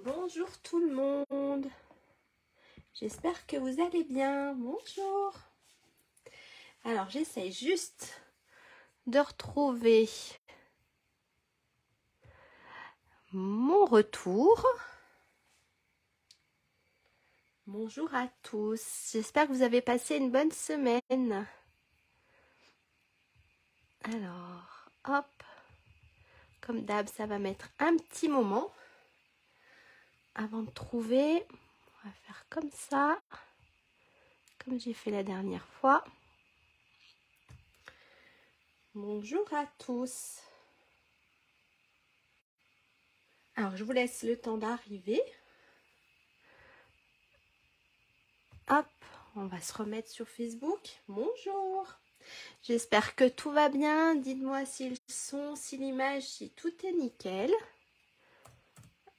Bonjour tout le monde, j'espère que vous allez bien. Bonjour. Alors j'essaye juste de retrouver mon retour. Bonjour à tous, j'espère que vous avez passé une bonne semaine. Alors hop, comme d'hab ça va mettre un petit moment avant de trouver. On va faire comme ça, comme j'ai fait la dernière fois. Bonjour à tous. Alors je vous laisse le temps d'arriver. Hop, on va se remettre sur Facebook. Bonjour. J'espère que tout va bien. Dites-moi si le son, si l'image, si tout est nickel.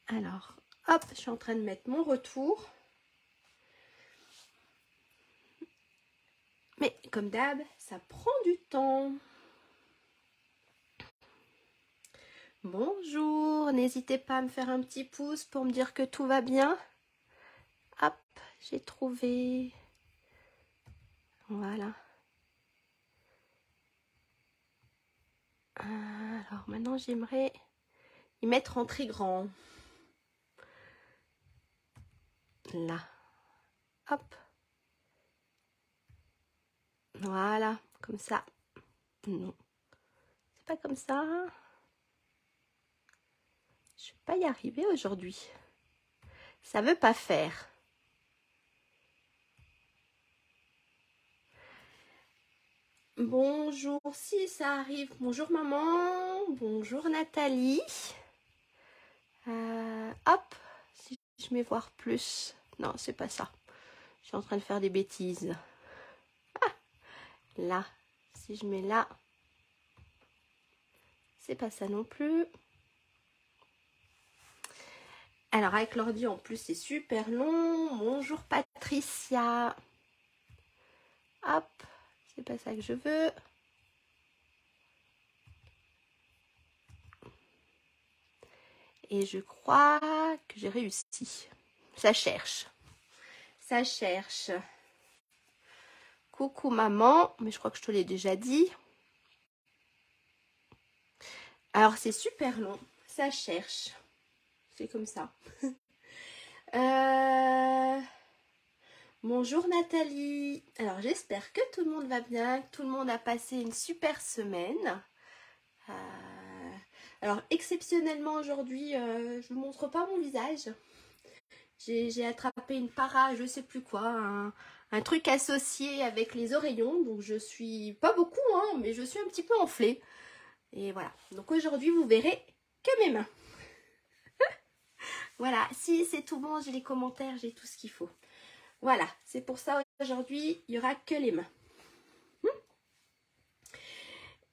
Alors, hop, je suis en train de mettre mon retour. Mais comme d'hab, ça prend du temps. Bonjour, n'hésitez pas à me faire un petit pouce pour me dire que tout va bien. Hop, j'ai trouvé. Voilà. Alors maintenant, j'aimerais y mettre en très grand. Là. Hop. Voilà, comme ça. Non, c'est pas comme ça. Je vais pas y arriver aujourd'hui. Ça veut pas faire. Bonjour, si ça arrive. Bonjour maman. Bonjour Nathalie. Hop, si je mets voir plus. Non, c'est pas ça. Je suis en train de faire des bêtises. Ah, là, si je mets là, c'est pas ça non plus. Alors avec l'ordi en plus c'est super long. Bonjour Patricia. Hop, c'est pas ça que je veux. Et je crois que j'ai réussi. Ça cherche. Ça cherche. Coucou maman. Mais je crois que je te l'ai déjà dit. Alors c'est super long. Ça cherche. C'est comme ça. Bonjour Nathalie. Alors j'espère que tout le monde va bien. Que tout le monde a passé une super semaine. Alors exceptionnellement aujourd'hui, je ne vous montre pas mon visage. J'ai attrapé une para, je sais plus quoi, un truc associé avec les oreillons. Donc je suis pas beaucoup, hein, mais je suis un petit peu enflée. Et voilà. Donc aujourd'hui, vous verrez que mes mains. Voilà. Si c'est tout bon, j'ai les commentaires, j'ai tout ce qu'il faut. Voilà. C'est pour ça aujourd'hui, il n'y aura que les mains.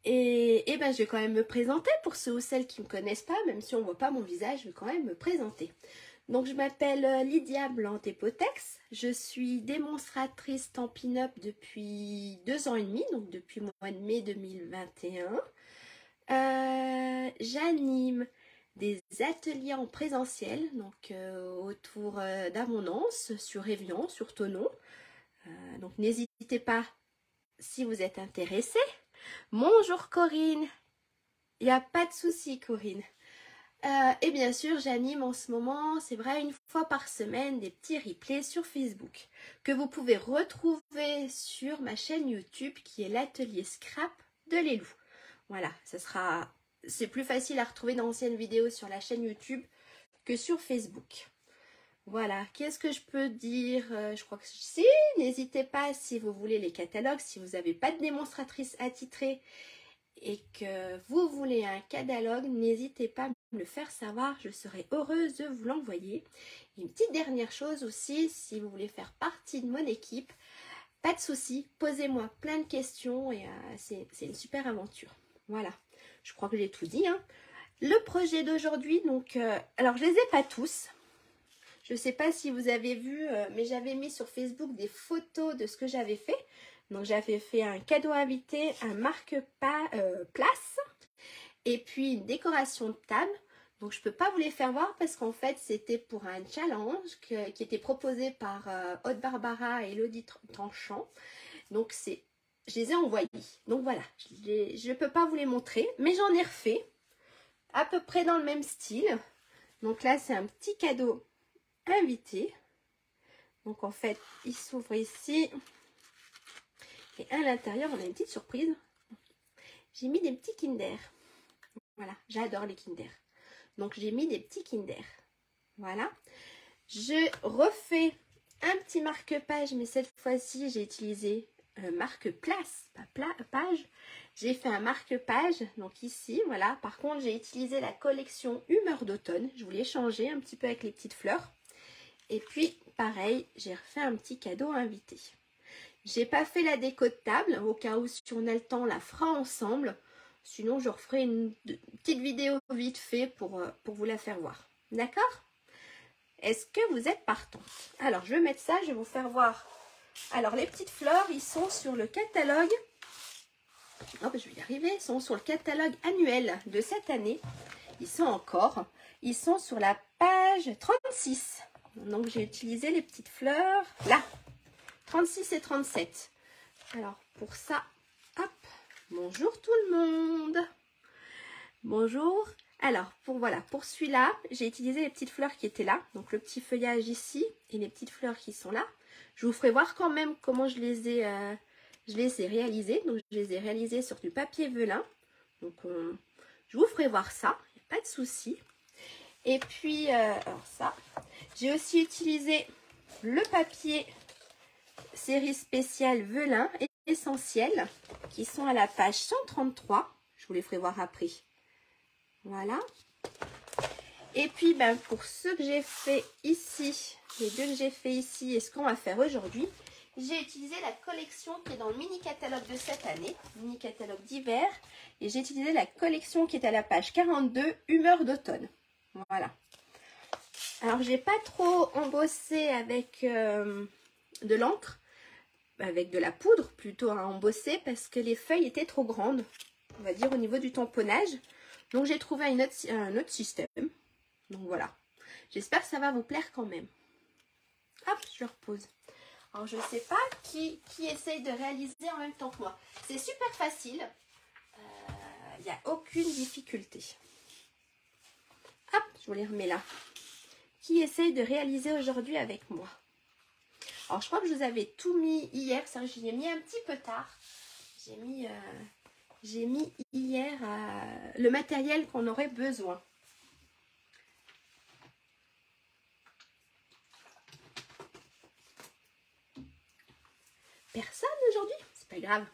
Et ben, je vais quand même me présenter pour ceux ou celles qui ne me connaissent pas, même si on ne voit pas mon visage, je vais quand même me présenter. Donc, je m'appelle Lydia Blanc-Tepotex, je suis démonstratrice Stampin' Up depuis 2 ans et demi, donc depuis le mois de mai 2021. J'anime des ateliers en présentiel, donc autour d'Abondance, sur Évian, sur Thonon. Donc, n'hésitez pas si vous êtes intéressé. Bonjour Corinne, il n'y a pas de souci Corinne. Et bien sûr j'anime en ce moment, c'est vrai, 1 fois par semaine des petits replays sur Facebook que vous pouvez retrouver sur ma chaîne YouTube qui est l'atelier scrap de Lélou. Voilà, c'est plus facile à retrouver d'anciennes vidéos sur la chaîne YouTube que sur Facebook. Voilà, qu'est-ce que je peux dire? Je crois que si, n'hésitez pas si vous voulez les catalogues, si vous n'avez pas de démonstratrice attitrée et que vous voulez un catalogue, n'hésitez pas à me le faire savoir, je serai heureuse de vous l'envoyer. Et une petite dernière chose aussi, si vous voulez faire partie de mon équipe, pas de souci, posez-moi plein de questions et c'est une super aventure. Voilà, je crois que j'ai tout dit, hein. Le projet d'aujourd'hui, donc, alors je les ai pas tous. Je ne sais pas si vous avez vu, mais j'avais mis sur Facebook des photos de ce que j'avais fait. Donc j'avais fait un cadeau invité, un marque-place et puis une décoration de table. Donc, je ne peux pas vous les faire voir parce qu'en fait, c'était pour un challenge qui était proposé par Aude Barbara et Elodie Tranchant. Donc, je les ai envoyés. Donc, voilà, je ne peux pas vous les montrer, mais j'en ai refait à peu près dans le même style. Donc là, c'est un petit cadeau invité. Donc, en fait, il s'ouvre ici. Et à l'intérieur, on a une petite surprise. J'ai mis des petits Kinder. Voilà, j'adore les Kinder. Donc, j'ai mis des petits Kinder. Voilà. Je refais un petit marque-page, mais cette fois-ci, j'ai utilisé marque-place, pas page. J'ai fait un marque-page, donc ici, voilà. Par contre, j'ai utilisé la collection Humeur d'automne. Je voulais changer un petit peu avec les petites fleurs. Et puis, pareil, j'ai refait un petit cadeau invité. J'ai pas fait la déco de table, au cas où si on a le temps, on la fera ensemble. Sinon, je referai une petite vidéo vite fait pour vous la faire voir. D'accord? Est-ce que vous êtes partant? Alors, je vais mettre ça, je vais vous faire voir. Alors, les petites fleurs, ils sont sur le catalogue. Hop, je vais y arriver. Ils sont sur le catalogue annuel de cette année. Ils sont sur la page 36. Donc, j'ai utilisé les petites fleurs là. 36 et 37. Alors, pour ça, hop, bonjour tout le monde. Bonjour. Alors, pour celui-là, j'ai utilisé les petites fleurs qui étaient là. Donc, le petit feuillage ici et les petites fleurs qui sont là. Je vous ferai voir quand même comment je les ai réalisées. Donc, je les ai réalisées sur du papier velin. Donc, je vous ferai voir ça. Il n'y a pas de souci. Et puis, alors ça, j'ai aussi utilisé le papier série spéciale velin essentiel qui sont à la page 133. Je vous les ferai voir après. Voilà. Et puis, pour ceux que j'ai fait ici, les deux que j'ai fait ici et ce qu'on va faire aujourd'hui, j'ai utilisé la collection qui est dans le mini-catalogue de cette année, mini-catalogue d'hiver. Et j'ai utilisé la collection qui est à la page 42, Humeur d'automne. Voilà. Alors, j'ai pas trop embossé avec de l'encre, avec de la poudre plutôt à embosser parce que les feuilles étaient trop grandes, on va dire au niveau du tamponnage. Donc, j'ai trouvé un autre système. Donc, voilà. J'espère que ça va vous plaire quand même. Hop, je repose. Alors, je ne sais pas qui essaye de réaliser en même temps que moi. C'est super facile. Il n'y a aucune difficulté. Hop, je vous les remets là. Qui essaye de réaliser aujourd'hui avec moi? Alors, je crois que je vous avais tout mis hier. Ça, je l'ai mis un petit peu tard. J'ai mis hier le matériel qu'on aurait besoin. Personne aujourd'hui? C'est pas grave.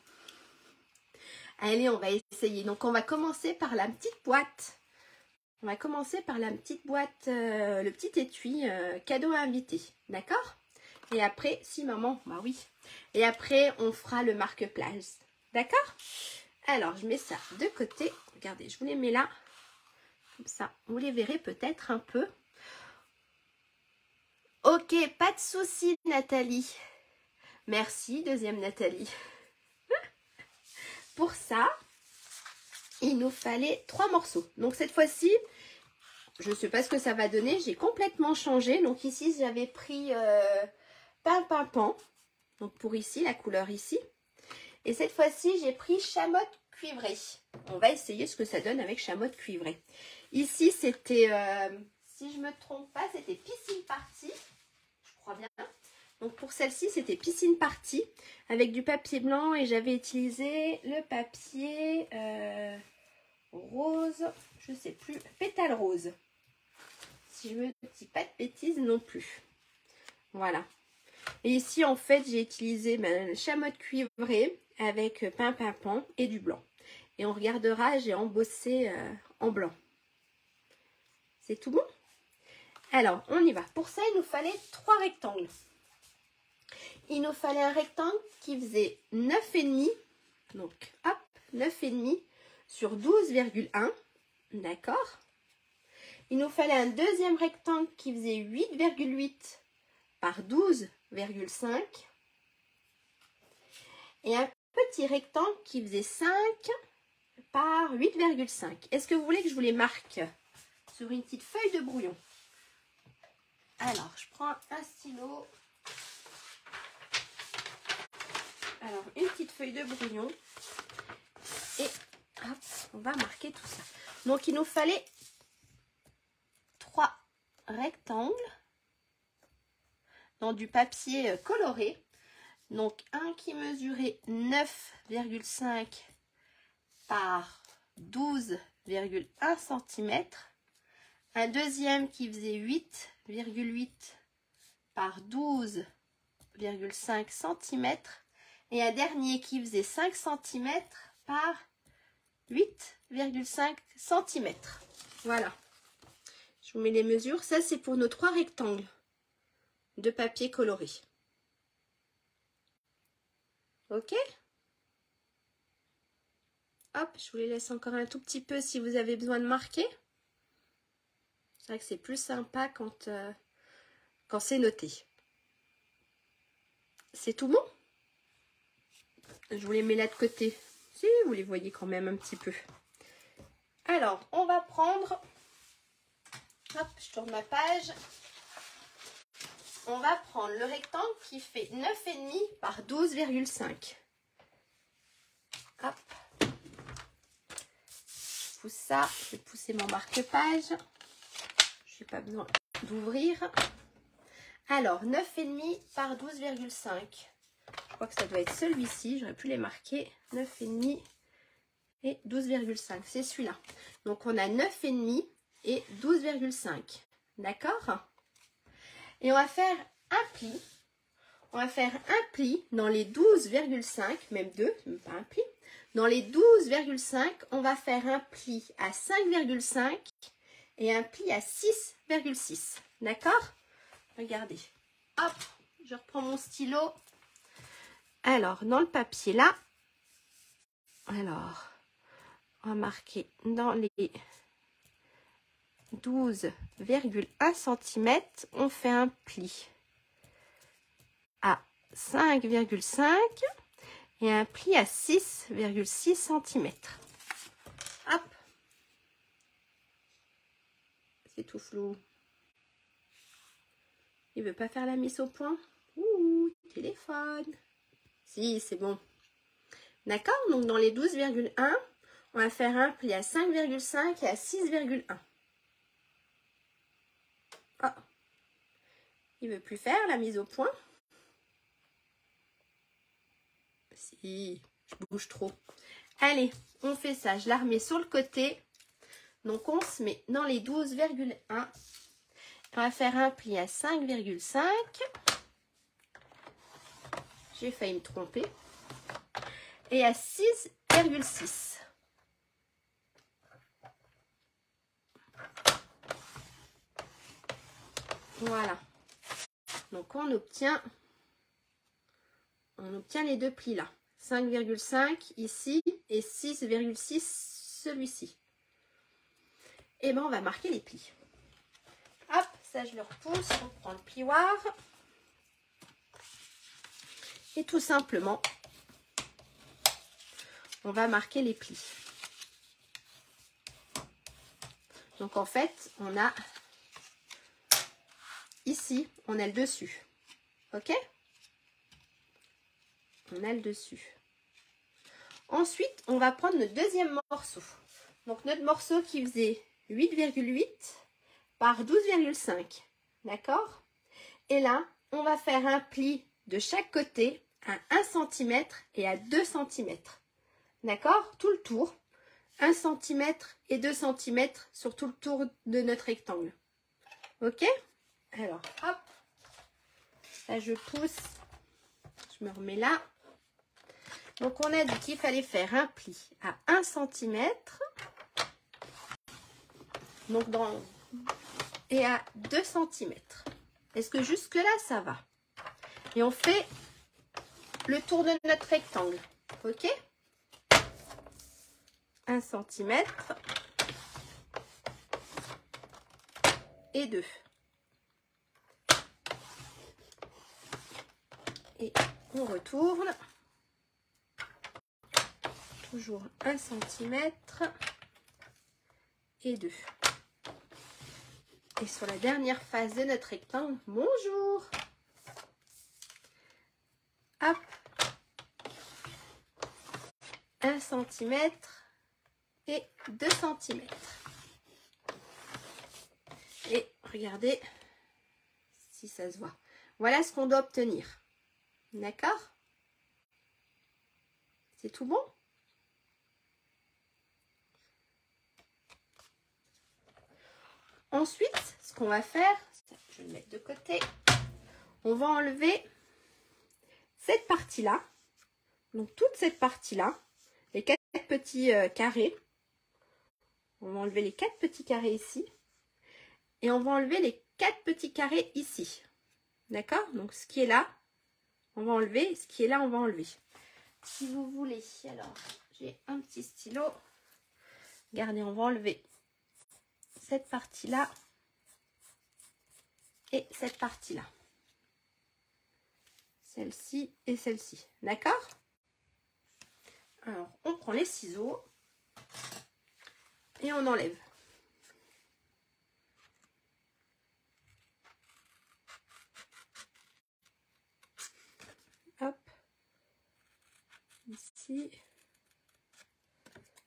Allez, on va essayer. Donc, on va commencer par la petite boîte. On va commencer par la petite boîte, le petit étui cadeau à inviter. D'accord? Et après, si maman, bah oui. Et après, on fera le marque-place. D'accord? Alors, je mets ça de côté. Regardez, je vous les mets là. Comme ça, vous les verrez peut-être un peu. Ok, pas de souci, Nathalie. Merci, deuxième Nathalie. Pour ça, il nous fallait 3 morceaux. Donc, cette fois-ci, je ne sais pas ce que ça va donner. J'ai complètement changé. Donc, ici, j'avais pris pan. Donc, pour ici, la couleur ici. Et cette fois-ci, j'ai pris chamotte cuivrée. On va essayer ce que ça donne avec chamotte cuivrée. Ici, c'était, si je ne me trompe pas, c'était piscine party. Je crois bien. Donc, pour celle-ci, c'était piscine party avec du papier blanc. Et j'avais utilisé le papier rose, je ne sais plus, pétale rose. Si je ne me dis pas de bêtises non plus. Voilà. Et ici, en fait, j'ai utilisé chamotte cuivrée avec pan et du blanc. Et on regardera, j'ai embossé en blanc. C'est tout bon? Alors, on y va. Pour ça, il nous fallait 3 rectangles. Il nous fallait un rectangle qui faisait 9,5. Donc, hop, 9,5 sur 12,1. D'accord? Il nous fallait un deuxième rectangle qui faisait 8,8 par 12,5. Et un petit rectangle qui faisait 5 par 8,5. Est-ce que vous voulez que je vous les marque sur une petite feuille de brouillon. Alors, je prends un stylo. Alors, une petite feuille de brouillon. Et hop, on va marquer tout ça. Donc, il nous fallait 3 rectangles dans du papier coloré. Donc, un qui mesurait 9,5 par 12,1 cm. Un deuxième qui faisait 8,8 par 12,5 cm. Et un dernier qui faisait 5 cm par 8,5 cm. Voilà. Je vous mets les mesures. Ça, c'est pour nos 3 rectangles de papier coloré. Ok? Hop, je vous les laisse encore un tout petit peu si vous avez besoin de marquer. C'est vrai que c'est plus sympa quand c'est noté. C'est tout bon? Je vous les mets là de côté. Si, vous les voyez quand même un petit peu. Alors, on va prendre... Hop, je tourne ma page. On va prendre le rectangle qui fait 9,5 par 12,5. Hop. Je pousse ça. Je vais pousser mon marque-page. Je n'ai pas besoin d'ouvrir. Alors, 9,5 par 12,5. Je crois que ça doit être celui-ci. J'aurais pu les marquer. 9,5 et 12,5. C'est celui-là. Donc, on a 9,5 et 12,5. D'accord? Et on va faire un pli. On va faire un pli dans les 12,5, même deux, même pas un pli. Dans les 12,5, on va faire un pli à 5,5 et un pli à 6,6. D'accord? Regardez. Hop, je reprends mon stylo. Alors, dans le papier là, alors, on va marquer dans les 12,1 cm, on fait un pli à 5,5 et un pli à 6,6 cm. Hop, c'est tout flou. Il veut pas faire la mise au point. Ouh, téléphone. Si, c'est bon. D'accord, donc dans les 12,1, on va faire un pli à 5,5 et à 6,1. Oh, il veut plus faire la mise au point. Si, je bouge trop. Allez, on fait ça. Je la remets sur le côté. Donc, on se met dans les 12,1. On va faire un pli à 5,5. J'ai failli me tromper. Et à 6,6. Voilà. Donc, on obtient les deux plis là. 5,5 ici et 6,6 celui-ci. Et bien, on va marquer les plis. Hop, ça je le repousse. On prend le plioir. Et tout simplement, on va marquer les plis. Donc, en fait, on a ici, on a le dessus. Ok? On a le dessus. Ensuite, on va prendre notre deuxième morceau. Donc, notre morceau qui faisait 8,8 par 12,5. D'accord? Et là, on va faire un pli de chaque côté à 1 cm et à 2 cm. D'accord? Tout le tour. 1 cm et 2 cm sur tout le tour de notre rectangle. Ok? Alors, hop. Là, je pousse. Je me remets là. Donc, on a dit qu'il fallait faire un pli à 1 cm. Donc, et à 2 cm. Est-ce que jusque-là, ça va? Et on fait le tour de notre rectangle. Ok? 1 cm et 2. Et on retourne. Toujours 1 cm et 2. Et sur la dernière face de notre rectangle, bonjour. Hop. 1 cm et 2 cm. Et regardez si ça se voit. Voilà ce qu'on doit obtenir. D'accord? C'est tout bon? Ensuite, ce qu'on va faire, je vais le mettre de côté, on va enlever cette partie-là, donc toute cette partie-là, les 4 petits carrés. On va enlever les 4 petits carrés ici, et on va enlever les 4 petits carrés ici. D'accord? Donc ce qui est là, on va enlever, ce qui est là, on va enlever. Si vous voulez, alors, j'ai un petit stylo. Regardez, on va enlever cette partie-là et cette partie-là. Celle-ci et celle-ci. D'accord? Alors, on prend les ciseaux et on enlève. Hop. Ici.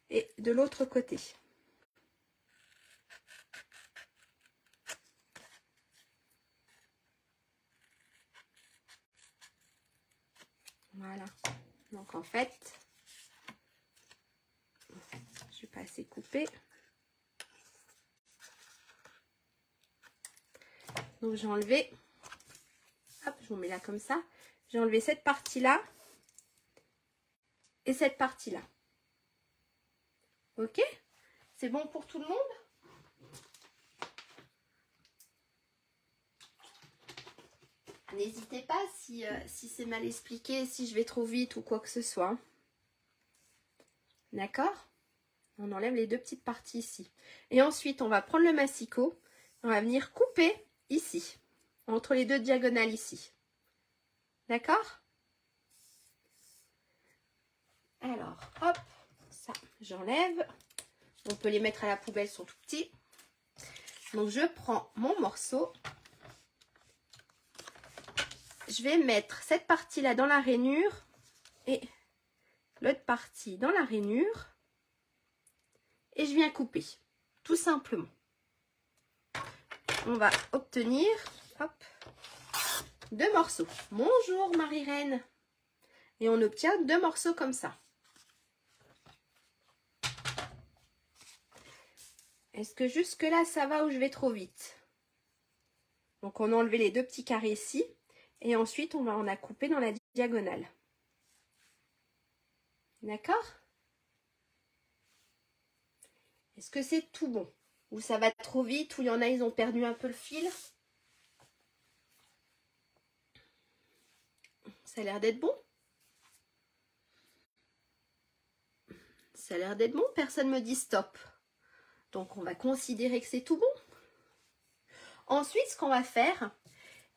Et de l'autre côté. Voilà. Donc en fait, je suis pas assez coupée. Donc j'ai enlevé, hop, je vous mets là comme ça. J'ai enlevé cette partie-là et cette partie-là. Ok? C'est bon pour tout le monde? N'hésitez pas si c'est mal expliqué, si je vais trop vite ou quoi que ce soit. D'accord? On enlève les 2 petites parties ici. Et ensuite, on va prendre le massicot. On va venir couper ici, entre les 2 diagonales ici. D'accord? Alors, hop, ça, j'enlève. On peut les mettre à la poubelle, ils sont tout petits. Donc, je prends mon morceau. Je vais mettre cette partie-là dans la rainure et l'autre partie dans la rainure. Et je viens couper, tout simplement. On va obtenir, hop, 2 morceaux. Bonjour Marie-Reine. Et on obtient 2 morceaux comme ça. Est-ce que jusque-là, ça va ou je vais trop vite? Donc, on a enlevé les 2 petits carrés ici. Et ensuite, on va en a coupé dans la diagonale. D'accord? Est-ce que c'est tout bon? Ou ça va trop vite? Ou il y en a, ils ont perdu un peu le fil? Ça a l'air d'être bon? Ça a l'air d'être bon? Personne me dit stop. Donc, on va considérer que c'est tout bon. Ensuite, ce qu'on va faire,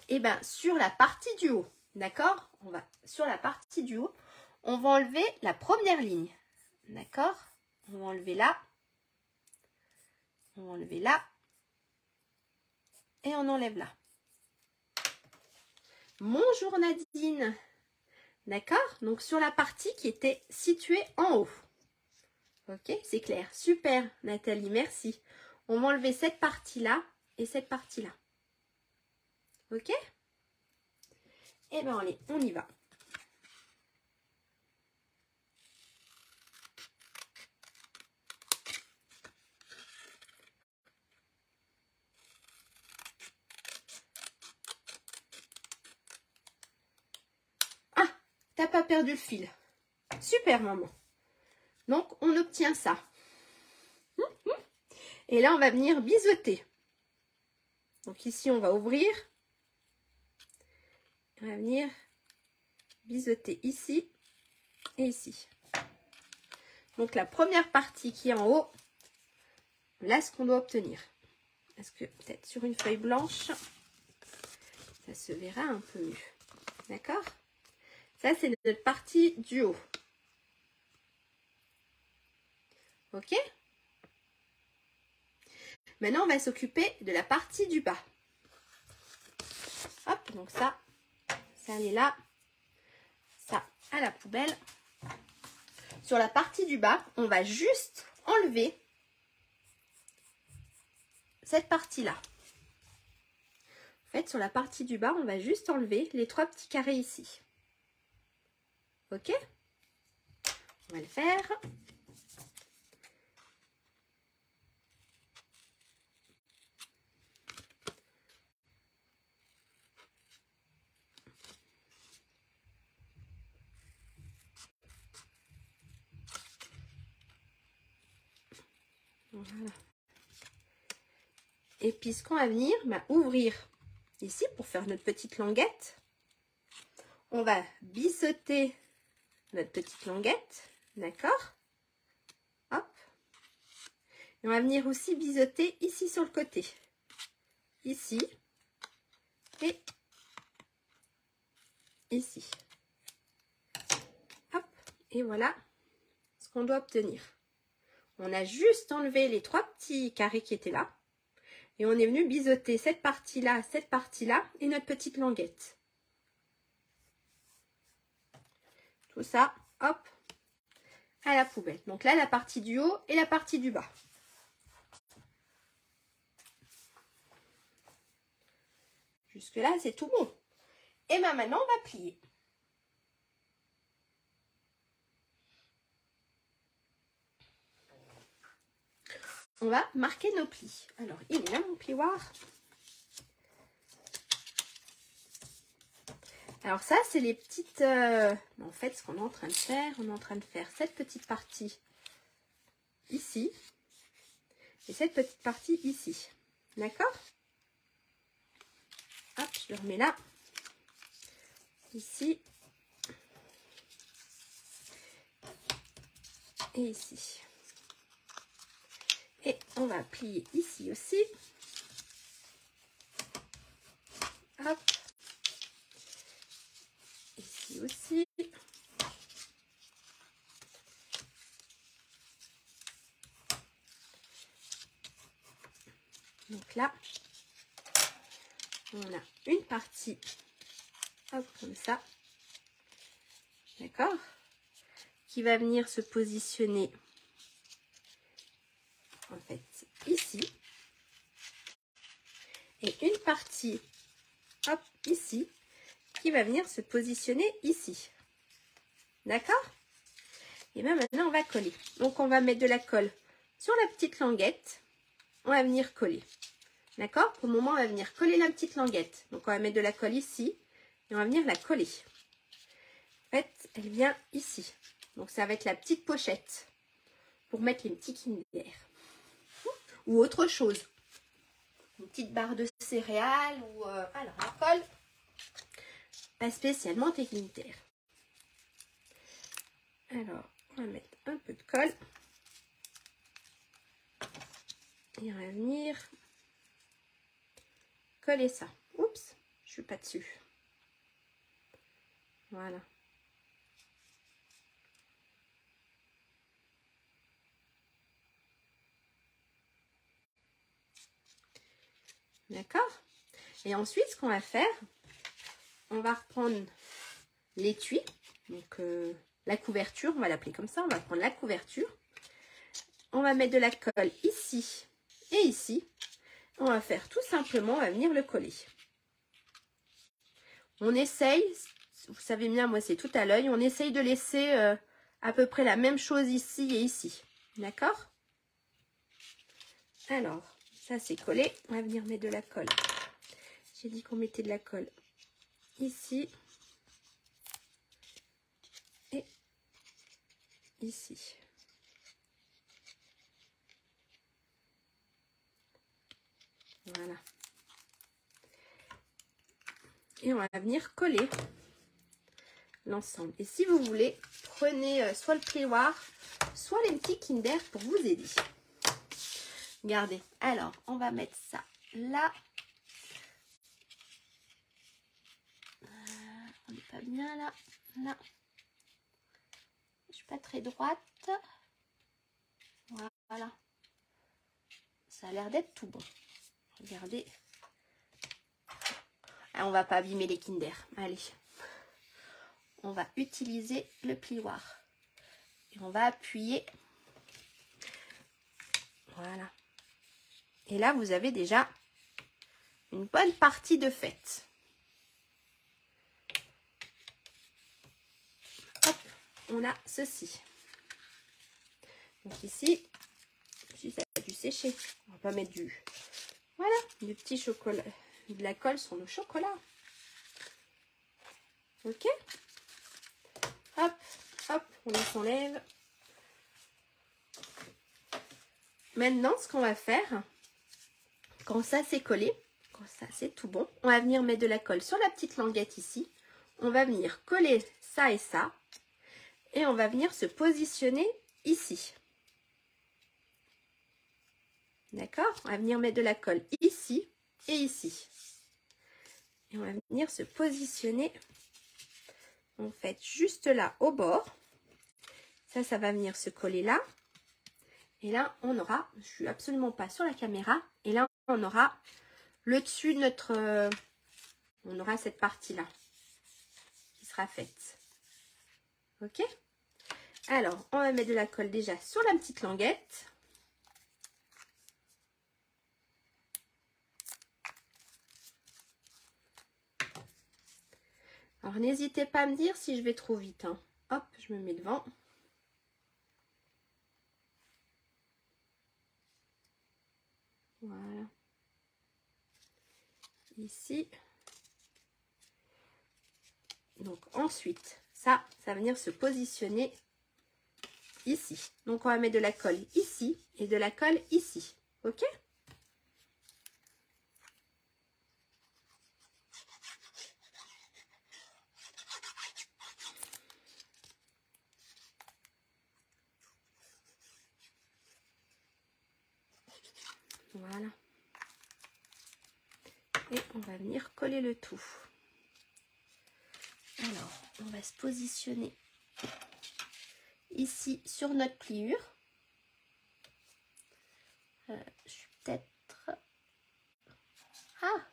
eh ben, sur la partie du haut, d'accord? On va sur la partie du haut, on va enlever la première ligne, d'accord? On va enlever là, on va enlever là, et on enlève là. Bonjour Nadine, d'accord? Donc sur la partie qui était située en haut. Ok, c'est clair. Super Nathalie, merci. On va enlever cette partie-là et cette partie-là. Ok? Eh bien, allez, on y va. Ah, t'as pas perdu le fil. Super, maman. Donc, on obtient ça. Et là, on va venir biseauter. Donc, ici, on va ouvrir. On va venir biseauter ici et ici. Donc, la première partie qui est en haut, là, ce qu'on doit obtenir. Parce que peut-être sur une feuille blanche, ça se verra un peu mieux. D'accord? Ça, c'est notre partie du haut. Ok? Maintenant, on va s'occuper de la partie du bas. Hop, donc ça allait là. Ça à la poubelle. Sur la partie du bas, on va juste enlever cette partie-là. En fait, sur la partie du bas, on va juste enlever les 3 petits carrés ici. Ok? On va le faire. Voilà. Et puis ce qu'on va venir, ouvrir ici pour faire notre petite languette. On va biseauter notre petite languette, d'accord? Hop. Et on va venir aussi biseauter ici sur le côté. Ici. Et ici. Hop. Et voilà ce qu'on doit obtenir. On a juste enlevé les 3 petits carrés qui étaient là. Et on est venu biseauter cette partie-là et notre petite languette. Tout ça, hop, à la poubelle. Donc là, la partie du haut et la partie du bas. Jusque-là, c'est tout bon. Et maintenant, on va plier. On va marquer nos plis. Alors, il est là mon plioir. Alors ça, c'est les petites... En fait, ce qu'on est en train de faire, on est en train de faire cette petite partie ici. Et cette petite partie ici. D'accord? Hop, je le remets là. Ici. Et ici. Et on va plier ici aussi. Hop. Ici aussi. Donc là, on a une partie, hop, comme ça. D'accord? Qui va venir se positionner, en fait, ici. Et une partie, hop, ici, qui va venir se positionner ici. D'accord? Et bien maintenant, on va coller. Donc, on va mettre de la colle sur la petite languette. On va venir coller. D'accord? Pour le moment, on va venir coller la petite languette. Donc, on va mettre de la colle ici. Et on va venir la coller. En fait, elle vient ici. Donc, ça va être la petite pochette. Pour mettre les petits Kinder. Ou autre chose. Une petite barre de céréales. Ou alors, la colle. Pas spécialement tes Kinder. Alors, on va mettre un peu de colle. Et on va venir coller ça. Oups, je suis pas dessus. Voilà. D'accord? Et ensuite, ce qu'on va faire, on va reprendre l'étui, donc la couverture, on va l'appeler comme ça, on va prendre la couverture. On va mettre de la colle ici et ici. On va faire tout simplement, on va venir le coller. On essaye, vous savez bien, moi c'est tout à l'œil, on essaye de laisser à peu près la même chose ici et ici. D'accord? Alors, ça c'est collé, on va venir mettre de la colle. J'ai dit qu'on mettait de la colle ici et ici. Voilà. Et on va venir coller l'ensemble. Et si vous voulez, prenez soit le plioir, soit les petits Kinder pour vous aider. Regardez. Alors, on va mettre ça là. On n'est pas bien là. Là. Je suis pas très droite. Voilà. Ça a l'air d'être tout bon. Regardez. Ah, on va pas abîmer les Kinder. Allez. On va utiliser le plioir. Et on va appuyer. Voilà. Et là, vous avez déjà une bonne partie de faite. Hop, on a ceci. Donc ici, ça a dû sécher. On va pas mettre du... Voilà, du petit chocolat, de la colle sur nos chocolats. Ok. Hop, hop, on s'enlève. Maintenant, ce qu'on va faire, quand ça c'est collé, quand ça c'est tout bon, on va venir mettre de la colle sur la petite languette ici. On va venir coller ça et ça. Et on va venir se positionner ici. D'accord? On va venir mettre de la colle ici et ici. Et on va venir se positionner, en fait, juste là au bord. Ça va venir se coller là. Et là, on aura, je ne suis absolument pas sur la caméra, et là, on aura le dessus de notre... on aura cette partie-là qui sera faite. Ok? Alors, on va mettre de la colle déjà sur la petite languette. Alors, n'hésitez pas à me dire si je vais trop vite, hein. Hop, je me mets devant. Voilà. Ici. Donc, ensuite, ça va venir se positionner ici. Donc, on va mettre de la colle ici et de la colle ici. Ok? Voilà. Et on va venir coller le tout. Alors, on va se positionner ici sur notre pliure. Je suis peut-être... Ah!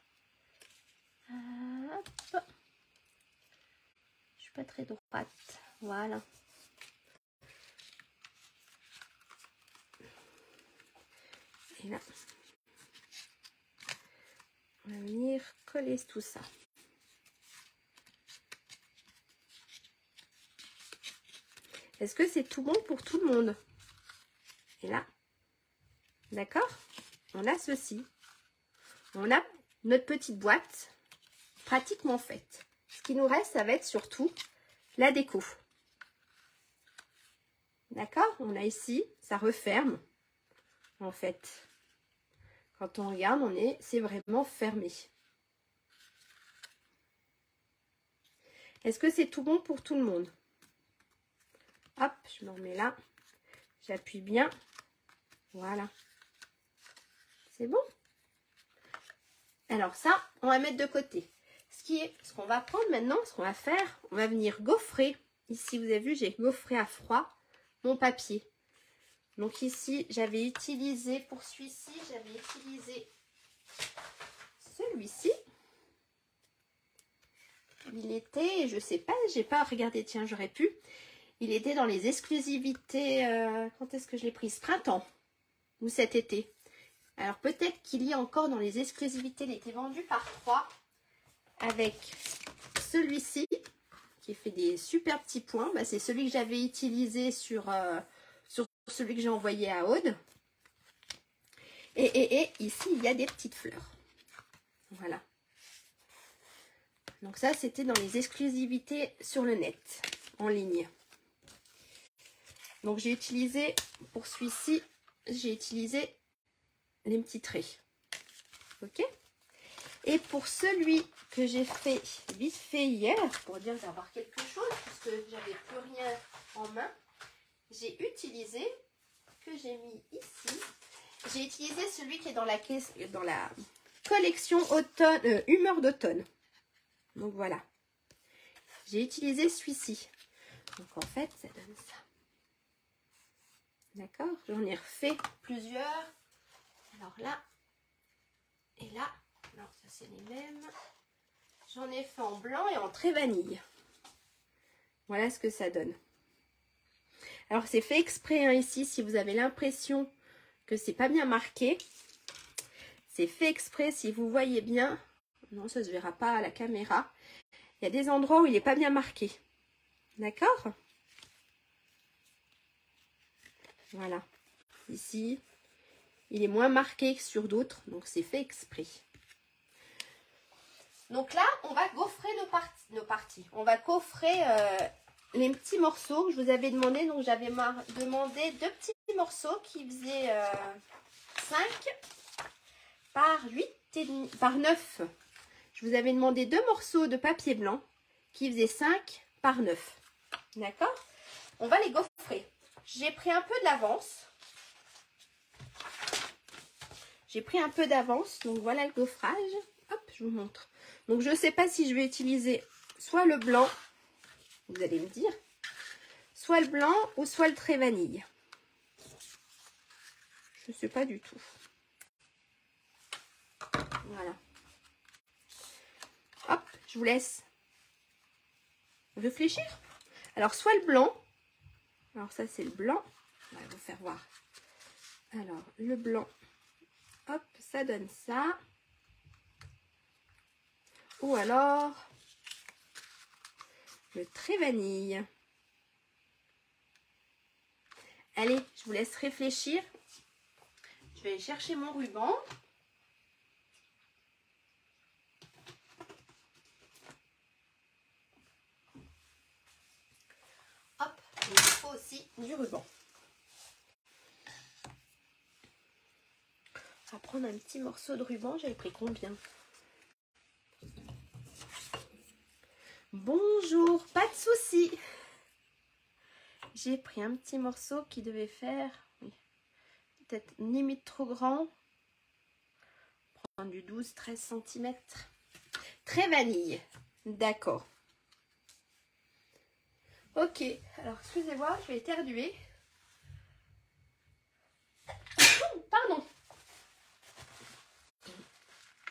Hop. Je suis pas très droite. Voilà. Et là, on va venir coller tout ça. Est-ce que c'est tout bon pour tout le monde? Et là, d'accord? On a ceci. On a notre petite boîte pratiquement faite. Ce qui nous reste, ça va être surtout la déco. D'accord? On a ici, ça referme. En fait, quand on regarde, c'est vraiment fermé. Est-ce que c'est tout bon pour tout le monde? Hop, je me remets là. J'appuie bien. Voilà. C'est bon? Alors ça, on va mettre de côté. Ce qu'on va prendre maintenant, ce qu'on va faire, on va venir gaufrer. Ici, vous avez vu, j'ai gaufré à froid mon papier. Donc ici, j'avais utilisé, pour celui-ci, j'avais utilisé celui-ci. Il était, je sais pas, j'ai pas regardé, tiens, j'aurais pu. Il était dans les exclusivités, quand est-ce que je l'ai pris? Ce printemps ou cet été. Alors peut-être qu'il y a encore dans les exclusivités, il était vendu par 3 avec celui-ci qui fait des super petits points. Bah, c'est celui que j'avais utilisé sur celui que j'ai envoyé à Aude. Et ici, il y a des petites fleurs. Voilà. Donc ça, c'était dans les exclusivités sur le net, en ligne. Donc j'ai utilisé, pour celui-ci, j'ai utilisé les petits traits. Ok? Et pour celui que j'ai fait vite fait hier, pour dire d'avoir quelque chose, puisque j'avais plus rien en main, j'ai utilisé, que j'ai mis ici, j'ai utilisé celui qui est dans la collection automne, humeur d'automne. Donc voilà. J'ai utilisé celui-ci. Donc en fait, ça donne ça. D'accord? J'en ai refait plusieurs. Alors là, et là, non, ça c'est les mêmes. J'en ai fait en blanc et en trait vanille. Voilà ce que ça donne. Alors c'est fait exprès hein, ici, si vous avez l'impression que c'est pas bien marqué. C'est fait exprès, si vous voyez bien. Non, ça se verra pas à la caméra. Il y a des endroits où il n'est pas bien marqué. D'accord? Voilà. Ici, il est moins marqué que sur d'autres, donc c'est fait exprès. Donc là, on va gaufrer nos parties. On va gaufrer les petits morceaux. Je vous avais demandé, donc j'avais demandé 2 petits morceaux qui faisaient 5 par 8 et demi, par 9. Je vous avais demandé 2 morceaux de papier blanc qui faisaient 5 par 9. D'accord? On va les gaufrer. J'ai pris un peu d'avance. J'ai pris un peu d'avance, donc voilà le gaufrage. Hop, je vous montre. Donc je ne sais pas si je vais utiliser soit le blanc, vous allez me dire, soit le blanc ou soit le trait vanille. Je ne sais pas du tout. Voilà. Hop, je vous laisse réfléchir. Alors soit le blanc, alors ça c'est le blanc, on va vous faire voir. Alors le blanc, hop, ça donne ça. Ou alors le trait vanille. Allez, je vous laisse réfléchir. Je vais aller chercher mon ruban. Hop, il me faut aussi du ruban. On va prendre un petit morceau de ruban. J'avais pris combien? Bonjour, pas de souci. J'ai pris un petit morceau qui devait faire, oui, peut-être limite trop grand. Prendre du 12-13 cm. Très vanille. D'accord. Ok, alors excusez-moi, je vais éternuer. Pardon.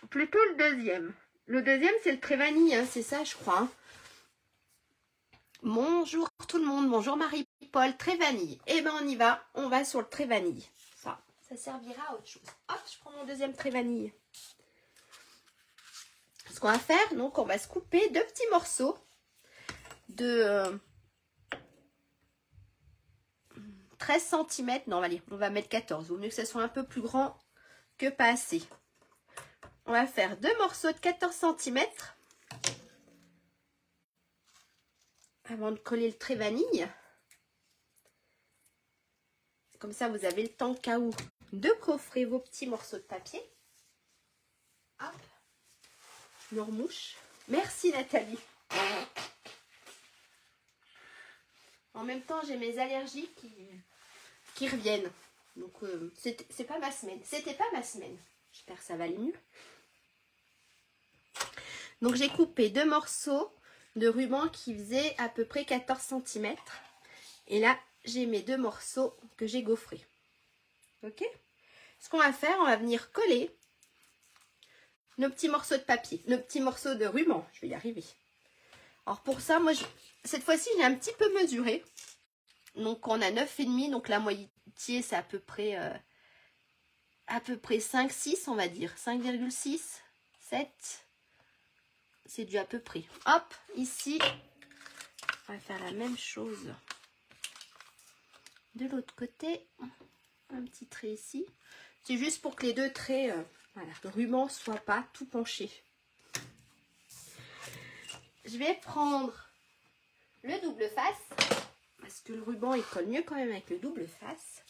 Plutôt le deuxième. Le deuxième, c'est le trait vanille, hein, c'est ça, je crois. Hein. Bonjour tout le monde, bonjour Marie-Paul, trait vanille. Eh bien, on y va, on va sur le trait vanille. Ça servira à autre chose. Hop, je prends mon deuxième trait vanille. Ce qu'on va faire, donc, on va se couper 2 petits morceaux de 13 cm. Non, allez, on va mettre 14. Il vaut mieux que ça soit un peu plus grand que pas assez. On va faire 2 morceaux de 14 cm. Avant de coller le trait vanille. Comme ça, vous avez le temps, cas où, de coffrer vos petits morceaux de papier. Hop. Je remouche. Merci Nathalie. En même temps, j'ai mes allergies qui reviennent. Donc, c'est pas ma semaine. C'était pas ma semaine. J'espère que ça va aller mieux. Donc, j'ai coupé 2 morceaux de ruban qui faisaient à peu près 14 cm. Et là, j'ai mes 2 morceaux que j'ai gaufrés. Ok? Ce qu'on va faire, on va venir coller nos petits morceaux de papier, nos petits morceaux de ruban. Je vais y arriver. Alors, pour ça, moi, cette fois-ci, j'ai un petit peu mesuré. Donc, on a 9,5. Donc, la moitié, c'est à peu près 5, 6, on va dire. 5,6, 7. C'est du à peu près. Hop, ici, on va faire la même chose. De l'autre côté, un petit trait ici. C'est juste pour que les 2 traits, voilà, le ruban ne soit pas tout penché. Je vais prendre le double face. Parce que le ruban, il colle mieux quand même avec le double face.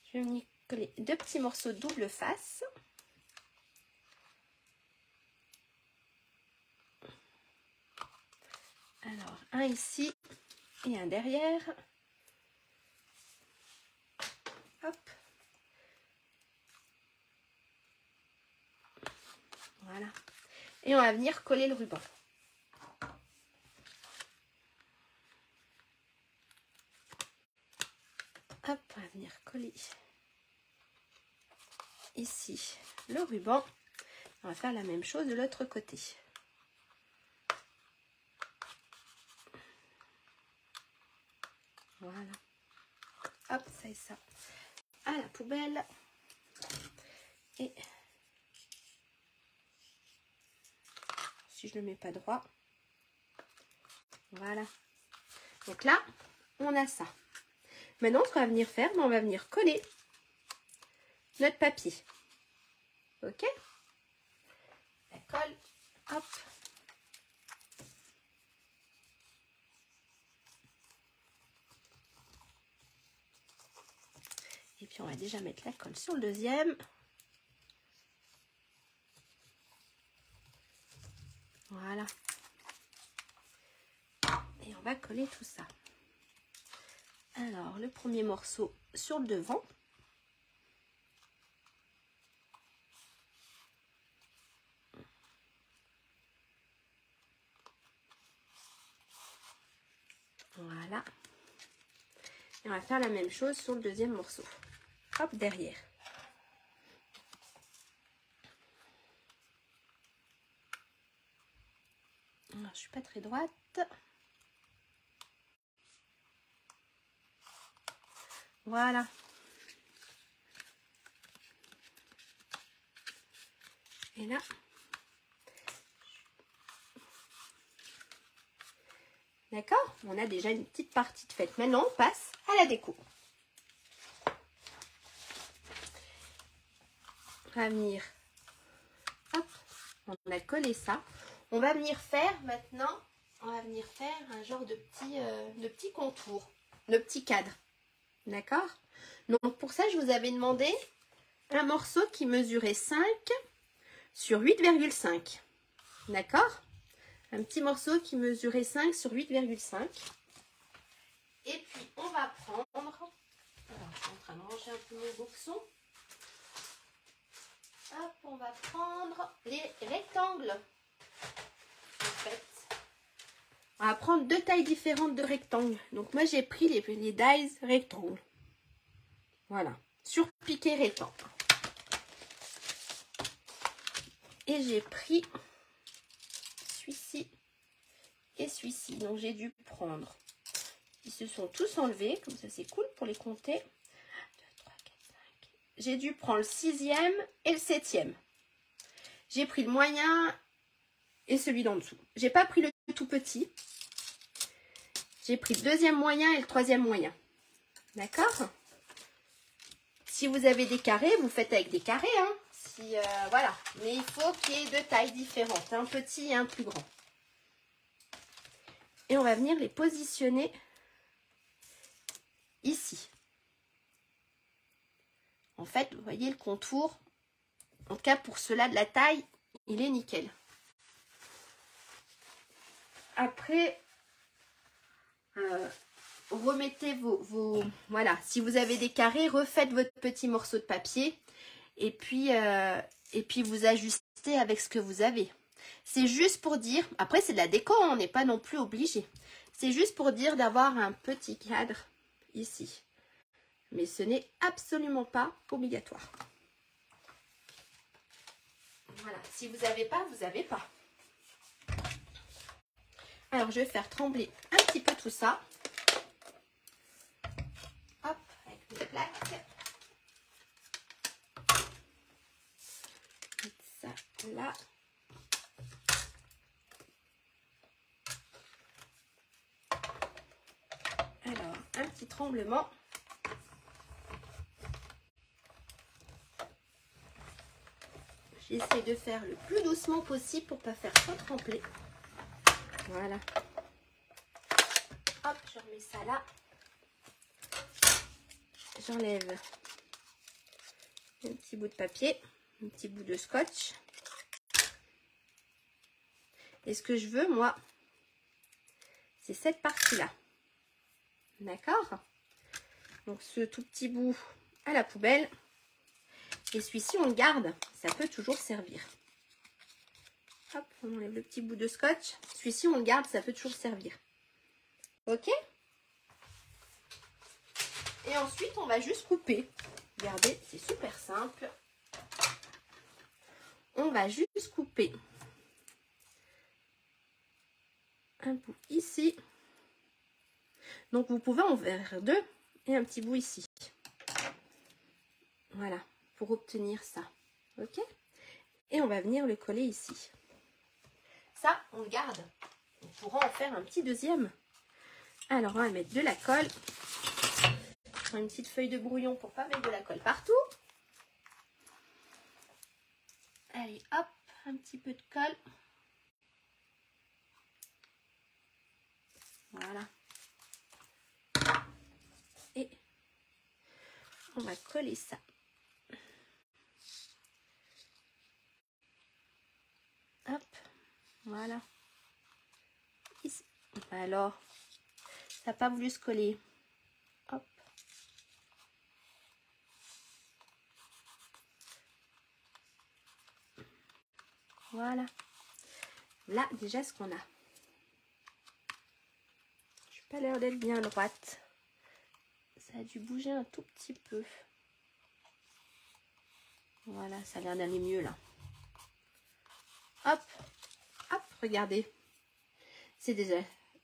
Je vais venir coller 2 petits morceaux de double face. Alors, un ici et un derrière. Hop. Voilà. Et on va venir coller le ruban. Hop, on va venir coller ici le ruban. On va faire la même chose de l'autre côté. Voilà. Hop, ça et ça. À la poubelle. Et si je ne le mets pas droit. Voilà. Donc là, on a ça. Maintenant, ce qu'on va venir faire, on va venir coller notre papier. Ok? La colle. Hop. Et puis, on va déjà mettre la colle sur le deuxième. Voilà. Et on va coller tout ça. Alors, le premier morceau sur le devant. Voilà. Et on va faire la même chose sur le deuxième morceau. Hop, derrière. Alors, je suis pas très droite. Voilà. Et là, d'accord, on a déjà une petite partie de faite. Maintenant, on passe à la déco. On va venir, hop, on a collé ça. On va venir faire maintenant, on va venir faire un genre de petit contour, de petit cadre. D'accord? Donc pour ça, je vous avais demandé un morceau qui mesurait 5 sur 8,5. D'accord? Un petit morceau qui mesurait 5 sur 8,5. Et puis on va prendre, alors je suis en train de manger un peu mon boxon. Hop, on va prendre les rectangles. En fait, on va prendre deux tailles différentes de rectangles. Donc moi j'ai pris les dies rectangles. Voilà, surpiqué rectangle. Et j'ai pris celui-ci et celui-ci. Donc j'ai dû prendre. Ils se sont tous enlevés, comme ça c'est cool pour les compter. 1, 2, 3, 4, 5. J'ai dû prendre le 6e et le 7e. J'ai pris le moyen et celui d'en dessous. J'ai pas pris le tout petit. J'ai pris le deuxième moyen et le troisième moyen. D'accord? Si vous avez des carrés, vous faites avec des carrés. Hein. Voilà. Mais il faut qu'il y ait deux tailles différentes. Un petit et un plus grand. Et on va venir les positionner ici. En fait, vous voyez le contour. En tout cas, pour cela de la taille, il est nickel. Après, remettez voilà, si vous avez des carrés, refaites votre petit morceau de papier et puis vous ajustez avec ce que vous avez. C'est juste pour dire, après c'est de la déco, on n'est pas non plus obligé. C'est juste pour dire d'avoir un petit cadre ici. Mais ce n'est absolument pas obligatoire. Voilà, si vous n'avez pas, vous n'avez pas. Alors, je vais faire trembler un petit peu tout ça. Hop, avec mes plaques. Mettre ça là. Alors, un petit tremblement. J'essaie de faire le plus doucement possible pour ne pas faire trop trembler. Voilà. Hop, je remets ça là. J'enlève un petit bout de papier, un petit bout de scotch. Et ce que je veux, moi, c'est cette partie-là. D'accord? Donc, ce tout petit bout à la poubelle. Et celui-ci, on le garde. Ça peut toujours servir. Hop, on enlève le petit bout de scotch. Celui-ci, on le garde. Ça peut toujours servir. Ok? Et ensuite, on va juste couper. Regardez, c'est super simple. on va juste couper un bout ici. Donc vous pouvez en faire deux et un petit bout ici. Voilà, pour obtenir ça. Ok? Et on va venir le coller ici. Ça, on le garde. On pourra en faire un petit deuxième. Alors, on va mettre de la colle. Je prends une petite feuille de brouillon pour pas mettre de la colle partout. Allez, hop, un petit peu de colle. Voilà. Et on va coller ça. Hop, voilà. Ici. Alors, ça n'a pas voulu se coller. Hop. Voilà. Là, déjà, ce qu'on a. Je n'ai pas l'air d'être bien droite. Ça a dû bouger un tout petit peu. Voilà, ça a l'air d'aller mieux là. Hop, hop, regardez. C'est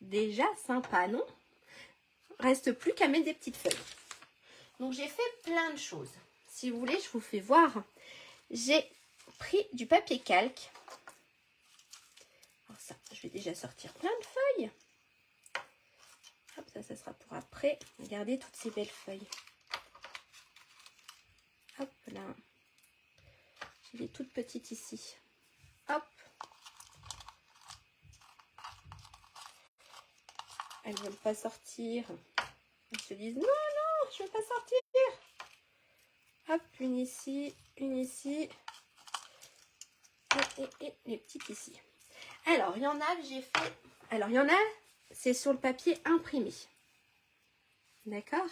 déjà sympa, non? Reste plus qu'à mettre des petites feuilles. Donc j'ai fait plein de choses. Si vous voulez, je vous fais voir. J'ai pris du papier calque. Alors ça, je vais déjà sortir plein de feuilles. Hop, ça sera pour après. Regardez toutes ces belles feuilles. Hop là. J'ai des toutes petites ici. Hop. Elles ne veulent pas sortir. Elles se disent non, non, je ne veux pas sortir. Hop, une ici, une ici. Et les petites ici. Alors, il y en a que j'ai fait. Alors, il y en a, c'est sur le papier imprimé. D'accord?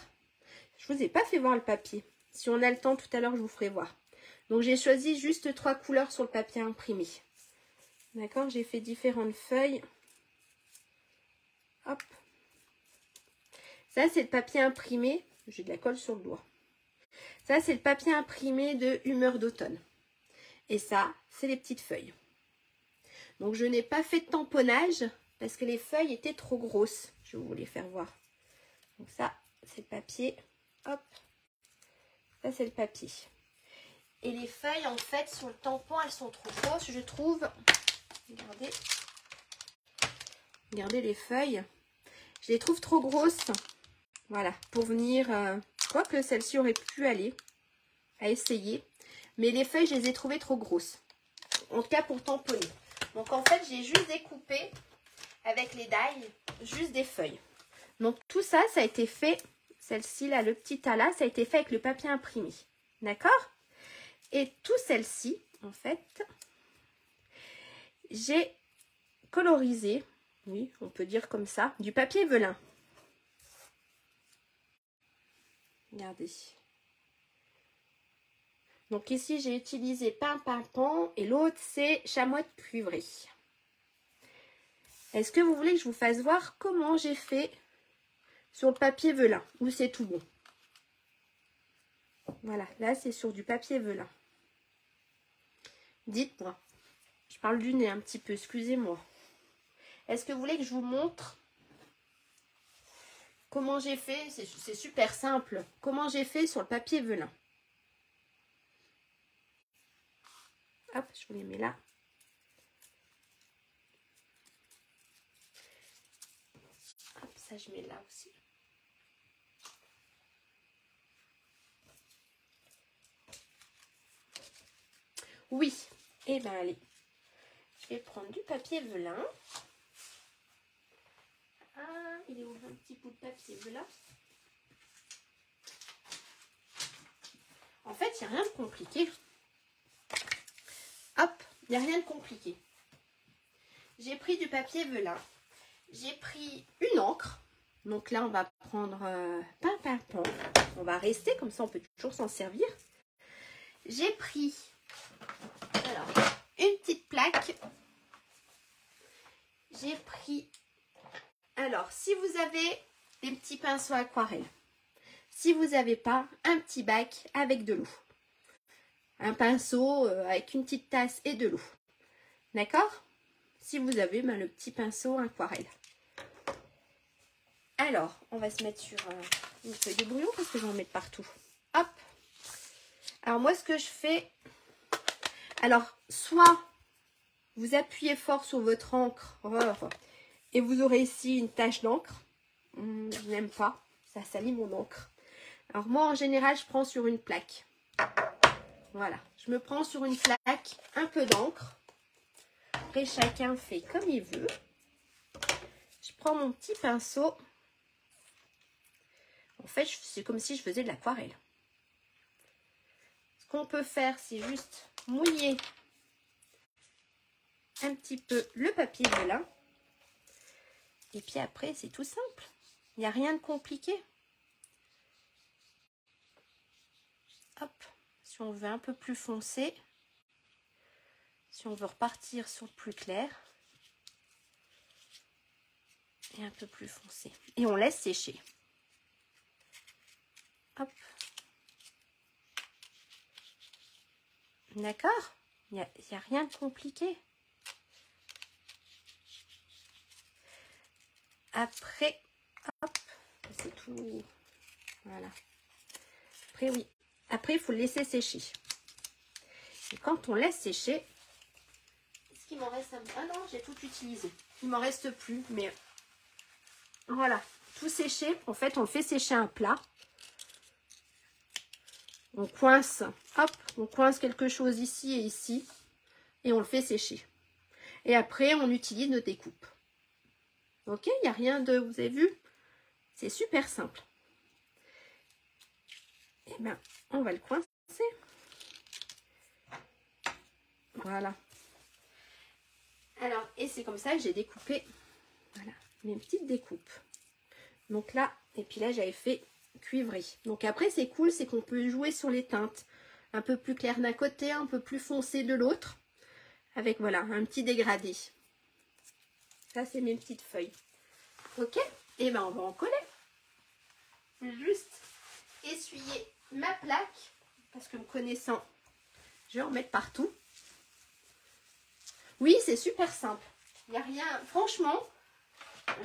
Je ne vous ai pas fait voir le papier. Si on a le temps tout à l'heure, je vous ferai voir. Donc, j'ai choisi juste 3 couleurs sur le papier imprimé. D'accord? J'ai fait différentes feuilles. Hop. Ça, c'est le papier imprimé. J'ai de la colle sur le doigt. Ça, c'est le papier imprimé de Humeur d'automne. Et ça, c'est les petites feuilles. Donc, je n'ai pas fait de tamponnage parce que les feuilles étaient trop grosses. Je vais vous les faire voir. Donc, ça, c'est le papier. Hop. Ça, c'est le papier. Et les feuilles, en fait, sur le tampon, elles sont trop grosses, je trouve. Regardez. Regardez les feuilles. Je les trouve trop grosses. Voilà, pour venir... quoique celle-ci aurait pu aller à essayer. Mais les feuilles, je les ai trouvées trop grosses. En tout cas, pour tamponner. Donc, en fait, j'ai juste découpé avec les die, juste des feuilles. Donc, tout ça, ça a été fait. Celle-ci, là, le petit tas là, ça a été fait avec le papier imprimé. D'accord? Et tout celle-ci, en fait, j'ai colorisé, oui, on peut dire comme ça, du papier velin. Regardez. Donc ici, j'ai utilisé pain pimpant et l'autre, c'est chamois cuivré. Est-ce que vous voulez que je vous fasse voir comment j'ai fait sur le papier velin ou c'est tout bon? Voilà, là, c'est sur du papier velin. Dites-moi. Je parle du nez un petit peu, excusez-moi. Est-ce que vous voulez que je vous montre comment j'ai fait? C'est super simple. Comment j'ai fait sur le papier velin. Hop, je vous les mets là. Hop, ça je mets là aussi. Oui, et bien allez. Je vais prendre du papier velin. Ah, il est où un petit bout de papier velin? En fait, il n'y a rien de compliqué. Hop, il n'y a rien de compliqué. J'ai pris du papier velin. J'ai pris une encre. Donc là, on va prendre pain pimpant. On va rester, comme ça, on peut toujours s'en servir. J'ai pris alors, une petite plaque. J'ai pris... Alors, si vous avez des petits pinceaux aquarelle, si vous n'avez pas, un petit bac avec de l'eau. un pinceau avec une petite tasse et de l'eau. D'accord? Si vous avez le petit pinceau aquarelle. Alors, on va se mettre sur une feuille de brouillon parce que je vais en mettre partout. Hop! Alors moi, ce que je fais... Alors, soit vous appuyez fort sur votre encre et vous aurez ici une tache d'encre. Je n'aime pas, ça salit mon encre. Alors moi, en général, je prends sur une plaque. Voilà, je me prends sur une plaque un peu d'encre. Après, chacun fait comme il veut. Je prends mon petit pinceau. En fait, c'est comme si je faisais de l'aquarelle. Ce qu'on peut faire, c'est juste mouiller un petit peu le papier velin. Et puis après, c'est tout simple. Il n'y a rien de compliqué. Hop, si on veut un peu plus foncé, si on veut repartir sur le plus clair, et un peu plus foncé. Et on laisse sécher. Hop. D'accord? Il n'y a rien de compliqué. Après, hop, c'est tout. Voilà. Après, oui. Après, il faut le laisser sécher. Et quand on laisse sécher, est-ce qu'il m'en reste un peu? Ah non, j'ai tout utilisé. Il m'en reste plus, mais voilà. Tout séché, en fait, on le fait sécher un plat. On coince, hop, on coince quelque chose ici et ici. Et on le fait sécher. Et après, on utilise nos découpes. Ok, il n'y a rien de... Vous avez vu? C'est super simple. Et bien, on va le coincer. Voilà. Alors, et c'est comme ça que j'ai découpé, voilà, mes petites découpes. Donc là, et puis là, j'avais fait cuivré. Donc après, c'est cool, c'est qu'on peut jouer sur les teintes. Un peu plus clair d'un côté, un peu plus foncé de l'autre. Avec, voilà, un petit dégradé. Ça, c'est mes petites feuilles. Ok? Et ben, on va en coller. Juste essuyer ma plaque. Parce que me connaissant, je vais en mettre partout. Oui, c'est super simple. Il n'y a rien, franchement,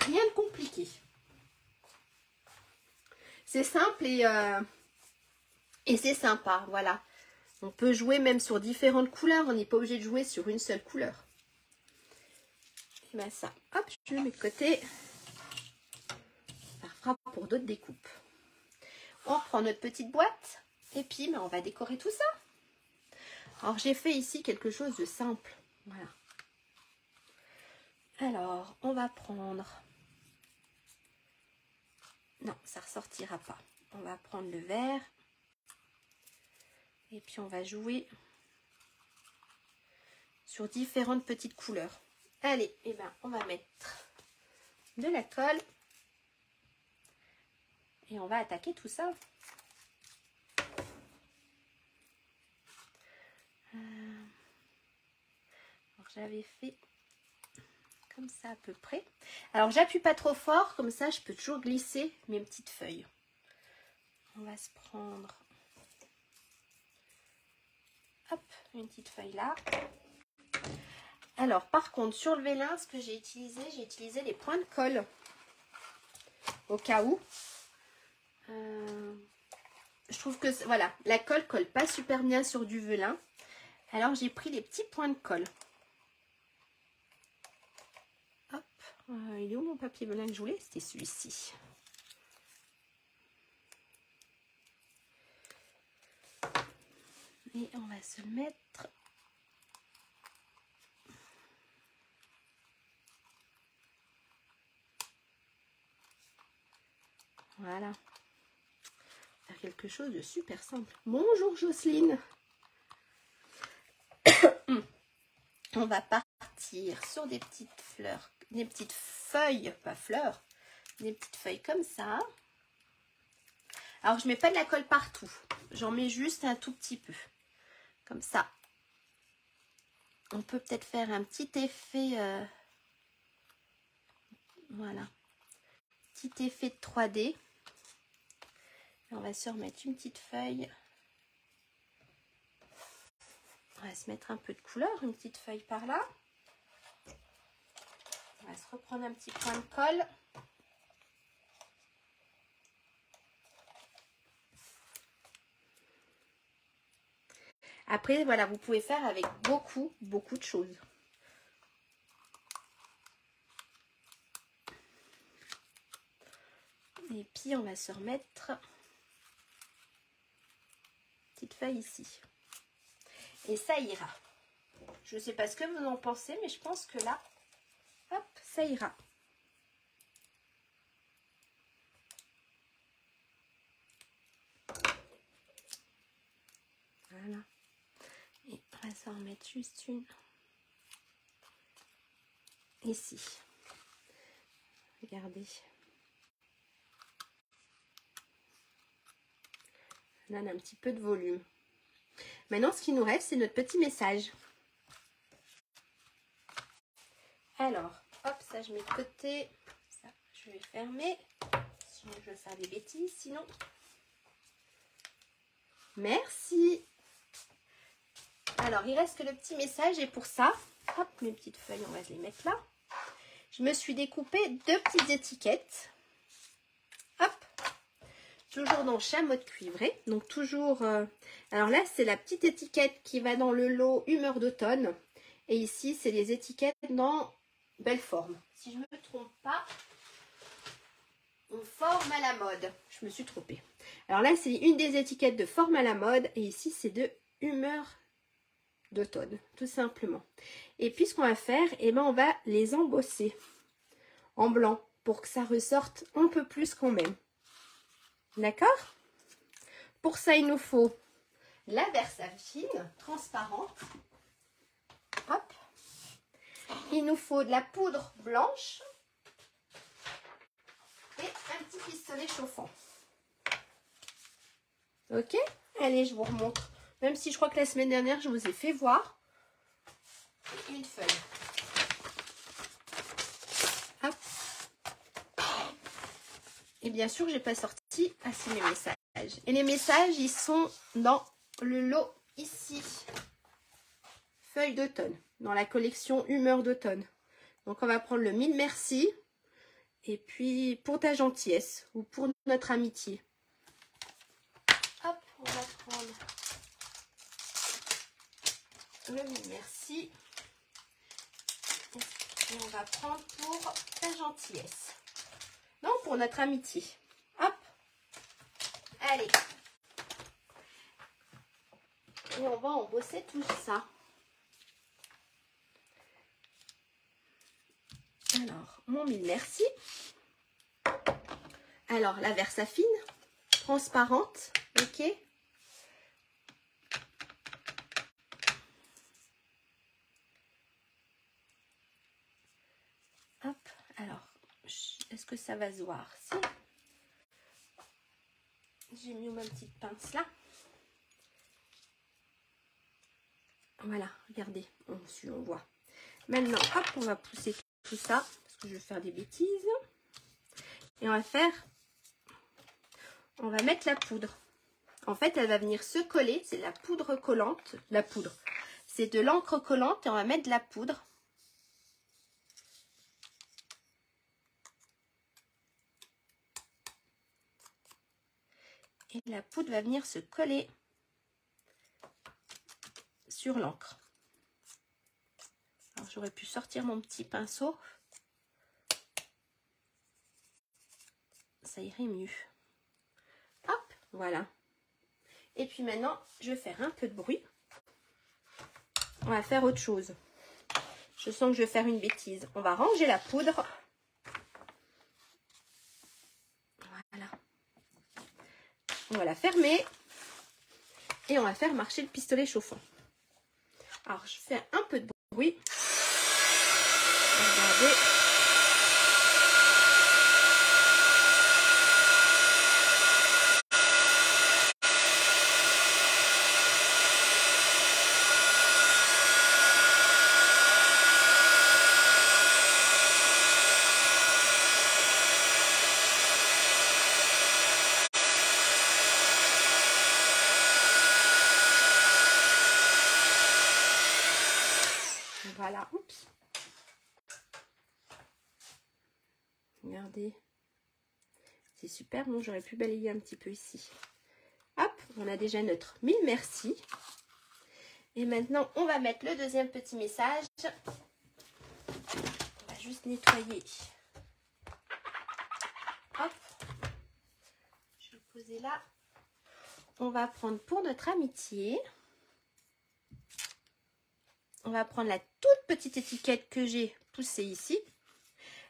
rien de compliqué. C'est simple et c'est sympa, voilà. On peut jouer même sur différentes couleurs. On n'est pas obligé de jouer sur une seule couleur. Et bien ça, hop, je le mets de côté. Ça fera pour d'autres découpes. On prend notre petite boîte et puis on va décorer tout ça. Alors j'ai fait ici quelque chose de simple. Voilà. Alors, on va prendre... Non, ça ne ressortira pas. On va prendre le vert. Et puis, on va jouer sur différentes petites couleurs. Allez, et ben, on va mettre de la colle. Et on va attaquer tout ça. Alors, j'avais fait... comme ça à peu près. Alors j'appuie pas trop fort, comme ça je peux toujours glisser mes petites feuilles. On va se prendre, hop, une petite feuille là. Alors par contre sur le vélin, ce que j'ai utilisé les points de colle au cas où. Je trouve que voilà, la colle colle pas super bien sur du vélin. Alors j'ai pris les petits points de colle. Il est où mon papier velin que je voulais? C'était celui-ci. Et on va se le mettre. Voilà. Faire quelque chose de super simple. Bonjour Jocelyne. On va partir sur des petites fleurs, des petites feuilles, pas fleurs, des petites feuilles comme ça. Alors je mets pas de la colle partout, j'en mets juste un tout petit peu, comme ça. On peut peut-être faire un petit effet, voilà, petit effet de 3D. Et on va se remettre une petite feuille. va se mettre un peu de couleur, une petite feuille par là. On va se reprendre un petit point de colle. Après, voilà, vous pouvez faire avec beaucoup de choses. Et puis, on va se remettre une petite feuille ici. Et ça ira. Je ne sais pas ce que vous en pensez, mais je pense que là, hop, ça ira. Voilà. Et on va s'en remettre juste une ici. Regardez. On donne un petit peu de volume. Maintenant, ce qui nous reste, c'est notre petit message. Alors, hop, ça je mets de côté. Ça, je vais fermer. Sinon, je vais faire des bêtises. Sinon, merci. Alors, il reste que le petit message. Et pour ça, hop, mes petites feuilles, on va les mettre là. Je me suis découpé 2 petites étiquettes. Hop. Toujours dans chameau de cuivré. Donc, toujours... alors là, c'est la petite étiquette qui va dans le lot humeur d'automne. Et ici, c'est les étiquettes dans belle forme. Si je ne me trompe pas, on forme à la mode. Je me suis trompée. Alors là, c'est une des étiquettes de forme à la mode. Et ici, c'est de humeur d'automne, tout simplement. Et puis, ce qu'on va faire, eh ben, on va les embosser en blanc pour que ça ressorte un peu plus quand même. D'accord? Pour ça, il nous faut la Versafine transparente. Hop. Il nous faut de la poudre blanche et un petit pistolet chauffant. Ok? Allez, je vous remontre. Même si je crois que la semaine dernière, je vous ai fait voir une feuille. Hop. Et bien sûr, j'ai pas sorti assez mes messages. Et les messages, ils sont dans le lot ici. Feuille d'automne. Dans la collection Humeur d'automne. Donc, on va prendre le 1000 merci. Et puis, pour ta gentillesse ou pour notre amitié. Hop, on va prendre le 1000 merci. Et on va prendre pour ta gentillesse. Non, pour notre amitié. Hop. Allez. Et on va embosser tout ça. Alors, mon 1000 merci. Alors, la Versafine, transparente, ok. Hop, alors, est-ce que ça va se voir? Si. J'ai mis ma petite pince là. Voilà, regardez, on voit. Maintenant, hop, on va pousser tout ça, parce que je vais faire des bêtises. Et on va mettre la poudre. En fait, elle va venir se coller, c'est la poudre collante. La poudre, c'est de l'encre collante et on va mettre de la poudre. Et la poudre va venir se coller sur l'encre. Alors, j'aurais pu sortir mon petit pinceau. Ça irait mieux. Hop, voilà. Et puis maintenant, je vais faire un peu de bruit. On va faire autre chose. Je sens que je vais faire une bêtise. On va ranger la poudre. Voilà. On va la fermer. Et on va faire marcher le pistolet chauffant. Alors, je fais un peu de bruit. Regardez. Voilà, oups. Regardez. C'est super bon, j'aurais pu balayer un petit peu ici. Hop, on a déjà notre mille merci. Et maintenant, on va mettre le deuxième petit message. On va juste nettoyer. Hop. Je vais le poser là. On va prendre pour notre amitié. On va prendre la toute petite étiquette que j'ai poussée ici.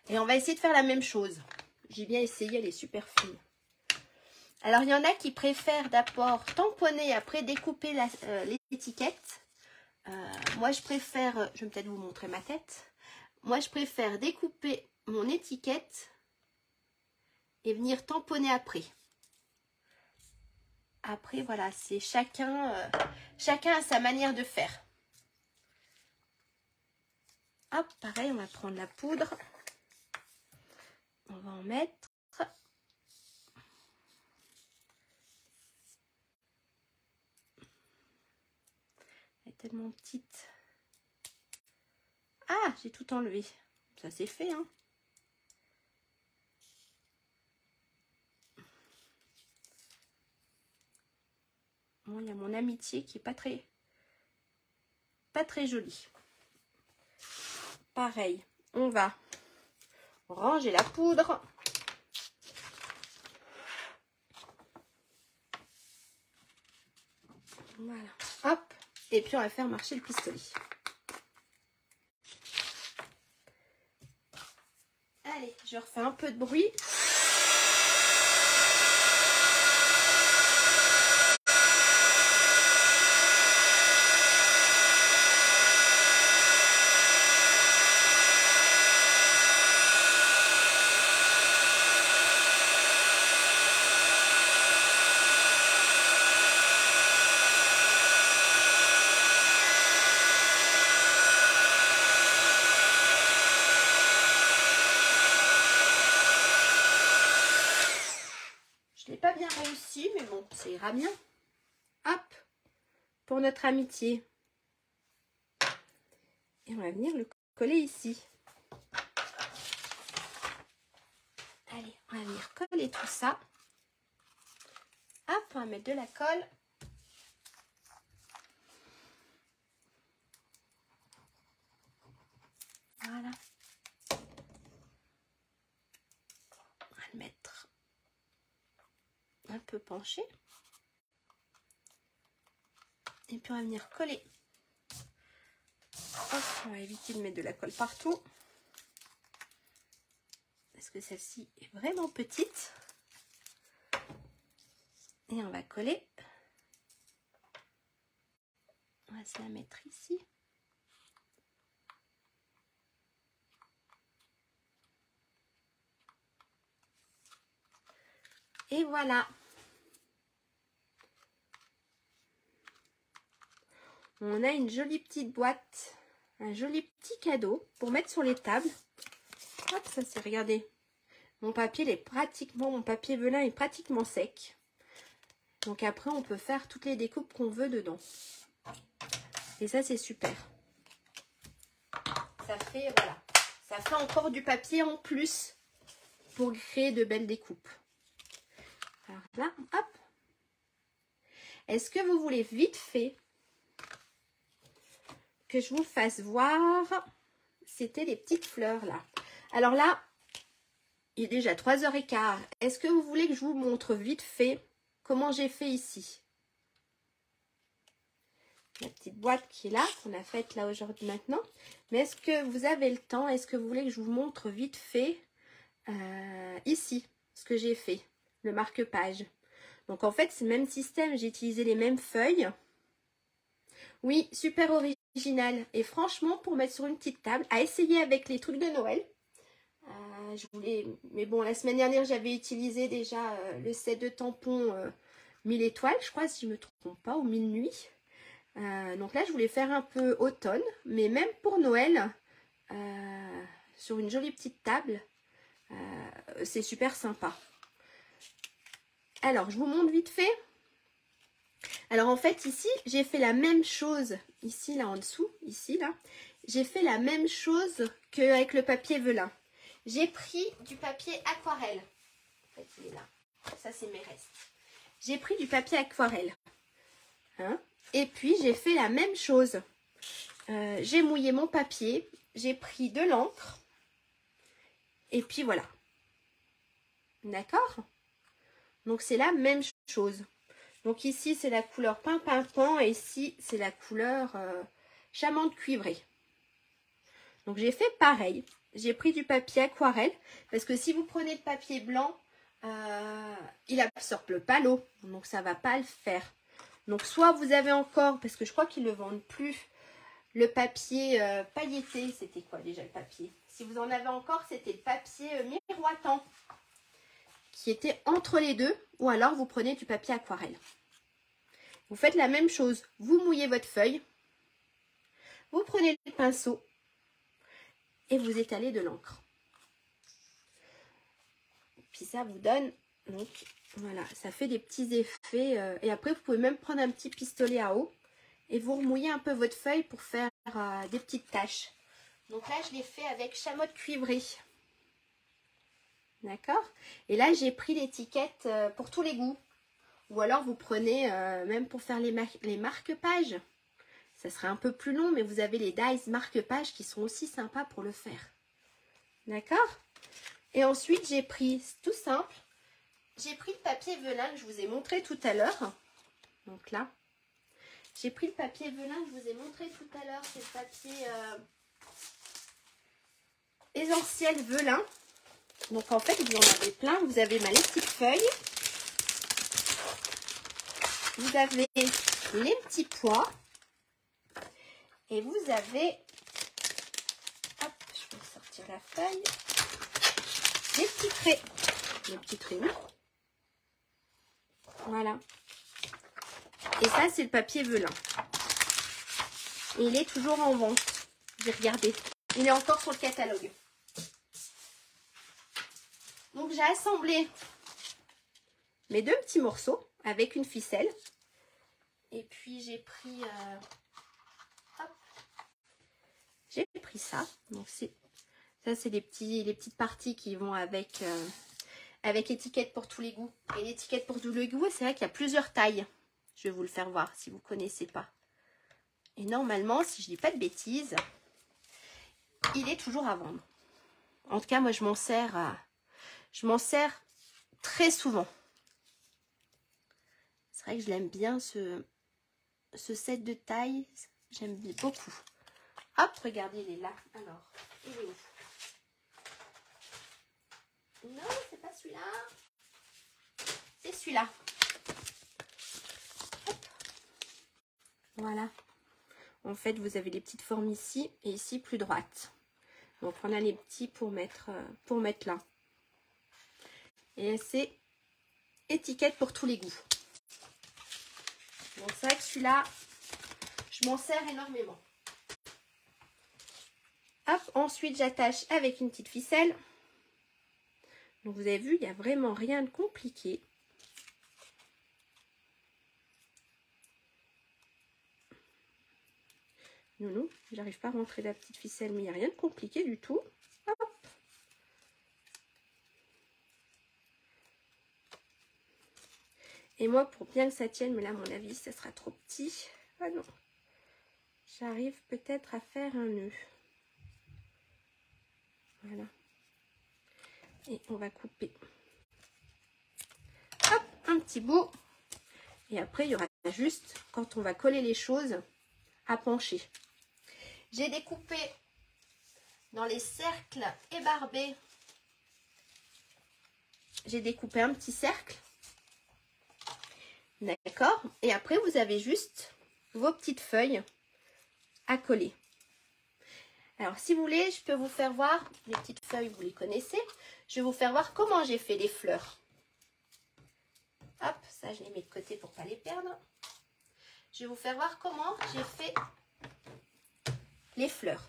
Et on va essayer de faire la même chose. J'ai bien essayé, elle est super fine. Alors, il y en a qui préfèrent d'abord tamponner, après découper l'étiquette. Moi, je préfère, je vais peut-être vous montrer ma tête. Moi, je préfère découper mon étiquette et venir tamponner après. Après, voilà, c'est chacun a sa manière de faire. Hop, pareil, on va prendre la poudre. On va en mettre. Elle est tellement petite. Ah, j'ai tout enlevé. Ça c'est fait, hein. Bon, il y a mon amitié qui est pas très jolie. Pareil, on va ranger la poudre. Voilà, hop. Et puis on va faire marcher le pistolet. Allez, je refais un peu de bruit. Pas bien réussi, mais bon, ça ira bien. Hop, pour notre amitié. Et on va venir le coller ici. Allez, on va venir coller tout ça. Hop, on va mettre de la colle. Voilà. On va le mettre un peu penché. Et puis on va venir coller. Hop, on va éviter de mettre de la colle partout. Parce que celle-ci est vraiment petite. Et on va coller. On va se la mettre ici. Et voilà. On a une jolie petite boîte, un joli petit cadeau pour mettre sur les tables. Hop, ça c'est, regardez, mon papier mon papier velin est pratiquement sec. Donc après on peut faire toutes les découpes qu'on veut dedans. Et ça c'est super. Ça fait, voilà, ça fait encore du papier en plus pour créer de belles découpes. Alors là, hop. Est-ce que vous voulez vite fait que je vous fasse voir? C'était les petites fleurs là. Alors là, il est déjà 3h15. Est-ce que vous voulez que je vous montre vite fait comment j'ai fait ici? La petite boîte qui est là, qu'on a faite là aujourd'hui maintenant. Mais est-ce que vous avez le temps? Est-ce que vous voulez que je vous montre vite fait ici ce que j'ai fait? Le marque-page. Donc en fait, c'est le même système. J'ai utilisé les mêmes feuilles. Oui, super original. Et franchement, pour mettre sur une petite table, à essayer avec les trucs de Noël. Mais bon, la semaine dernière, j'avais utilisé déjà le set de tampons 1000 étoiles, je crois, si je ne me trompe pas, ou 1000 nuits. Donc là, je voulais faire un peu automne, mais même pour Noël, sur une jolie petite table, c'est super sympa. Alors, je vous montre vite fait. Alors, en fait, ici, j'ai fait la même chose, ici, là, en dessous, ici, là. j'ai fait la même chose qu'avec le papier velin. J'ai pris du papier aquarelle. En fait, il est là. Ça, c'est mes restes. J'ai pris du papier aquarelle. Hein? Et puis, j'ai fait la même chose. J'ai mouillé mon papier. J'ai pris de l'encre. Et puis, voilà. D'accord? Donc, c'est la même chose. Donc, ici, c'est la couleur pimpinpan. Et ici, c'est la couleur chamande cuivrée. Donc, j'ai fait pareil. J'ai pris du papier aquarelle. Parce que si vous prenez le papier blanc, il n'absorbe pas l'eau. Donc, ça ne va pas le faire. Donc, soit vous avez encore, parce que je crois qu'ils ne le vendent plus, le papier pailleté. C'était quoi déjà le papier? Si vous en avez encore, c'était le papier miroitant qui était entre les deux. Ou alors, vous prenez du papier aquarelle. Vous faites la même chose. Vous mouillez votre feuille. Vous prenez le pinceau. Et vous étalez de l'encre. Puis ça vous donne, donc voilà, ça fait des petits effets. Et après, vous pouvez même prendre un petit pistolet à eau et vous remouillez un peu votre feuille pour faire des petites taches. Donc là, je l'ai fait avec chamotte cuivrée. D'accord? Et là, j'ai pris l'étiquette pour tous les goûts. Ou alors, vous prenez même pour faire les marque-pages. Ça serait un peu plus long, mais vous avez les dies marque-pages qui sont aussi sympas pour le faire. D'accord? Et ensuite, j'ai pris, tout simple, j'ai pris le papier velin que je vous ai montré tout à l'heure. Donc là, j'ai pris le papier velin que je vous ai montré tout à l'heure. C'est le papier essentiel velin. Donc en fait, vous en avez plein. Vous avez les petites feuilles. Vous avez les petits pois. Et vous avez, hop, je vais sortir la feuille, des petits traits. Les petits traits, oui. Voilà. Et ça, c'est le papier velin. Et il est toujours en vente. J'ai regardé. Il est encore sur le catalogue. Donc, j'ai assemblé mes deux petits morceaux avec une ficelle. Et puis, j'ai pris... j'ai pris ça. Donc, ça, c'est les petites parties qui vont avec... avec étiquette pour tous les goûts. Et l'étiquette pour tous les goûts, c'est vrai qu'il y a plusieurs tailles. Je vais vous le faire voir si vous ne connaissez pas. Et normalement, si je dis pas de bêtises, il est toujours à vendre. En tout cas, moi, je m'en sers très souvent. C'est vrai que je l'aime bien, ce set de taille. J'aime beaucoup. Hop, regardez, il est là. Alors, il est où? Non, c'est pas celui-là. C'est celui-là. Voilà. En fait, vous avez les petites formes ici et ici plus droites. Donc, on a les petits pour mettre là. Et c'est étiquette pour tous les goûts. Donc, c'est vrai que celui-là, je m'en sers énormément. Hop, ensuite, j'attache avec une petite ficelle. Donc, vous avez vu, il n'y a vraiment rien de compliqué. Non, j'arrive pas à rentrer la petite ficelle, mais il n'y a rien de compliqué du tout. Hop. Et moi, pour bien que ça tienne, mais là, à mon avis, ça sera trop petit. Ah non. J'arrive peut-être à faire un nœud. Voilà. Et on va couper. Hop, un petit bout. Et après, il y aura juste, quand on va coller les choses, à pencher. J'ai découpé dans les cercles ébarbés. J'ai découpé un petit cercle. D'accord? Et après, vous avez juste vos petites feuilles à coller. Alors, si vous voulez, je peux vous faire voir, les petites feuilles, vous les connaissez. Je vais vous faire voir comment j'ai fait les fleurs. Hop, ça, je les mets de côté pour ne pas les perdre. Je vais vous faire voir comment j'ai fait les fleurs.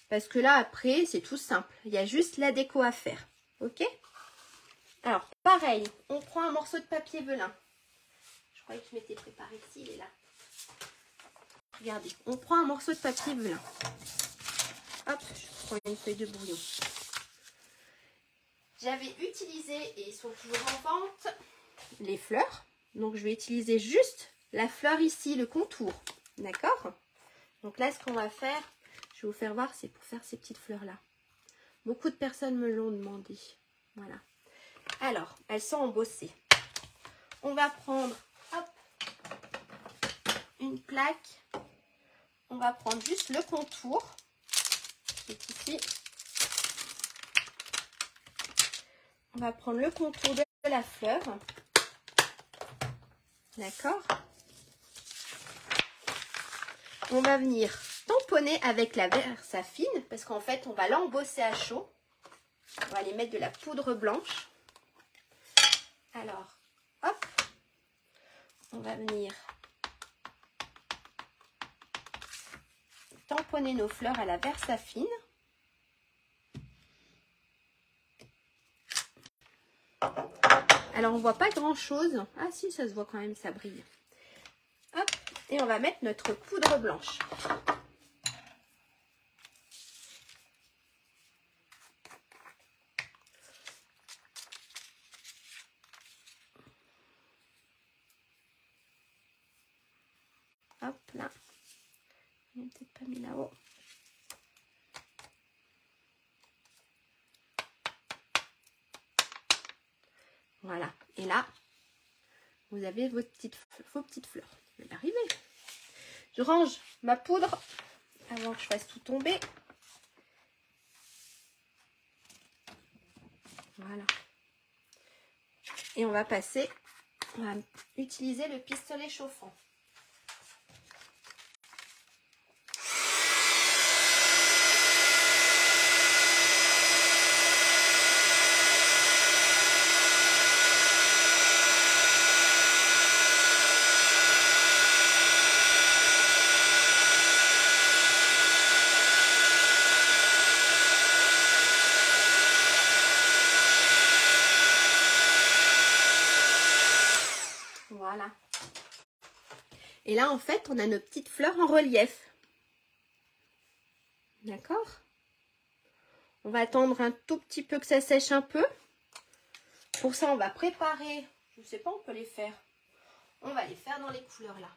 Parce que là, après, c'est tout simple. Il y a juste la déco à faire. Ok? Alors, pareil, on prend un morceau de papier velin. Je croyais que je m'étais préparé ici, il est là. Regardez, on prend un morceau de papier velin. Hop, je prends une feuille de brouillon. J'avais utilisé, et ils sont toujours en vente, les fleurs. Donc, je vais utiliser juste la fleur ici, le contour. D'accord? Donc là, ce qu'on va faire, je vais vous faire voir, c'est pour faire ces petites fleurs-là. Beaucoup de personnes me l'ont demandé. Voilà. Alors, elles sont embossées. On va prendre, hop, une plaque. On va prendre juste le contour. C'est ici. On va prendre le contour de la fleur. D'accord? On va venir tamponner avec la Versafine parce qu'en fait, on va l'embosser à chaud. On va aller mettre de la poudre blanche. Alors, hop, on va venir tamponner nos fleurs à la Versafine. Alors, on voit pas grand chose. Ah si, ça se voit quand même, ça brille. Hop, et on va mettre notre poudre blanche. Hop, là. Je n'ai peut-être pas mis là-haut. Voilà. Et là, vous avez vos petites fleurs. Je vais y arriver. Je range ma poudre avant que je fasse tout tomber. Voilà. Et on va passer, on va utiliser le pistolet chauffant. Voilà. Et là, en fait, on a nos petites fleurs en relief. D'accord? On va attendre un tout petit peu que ça sèche un peu. Pour ça, on va préparer, je ne sais pas, on peut les faire. On va les faire dans les couleurs là.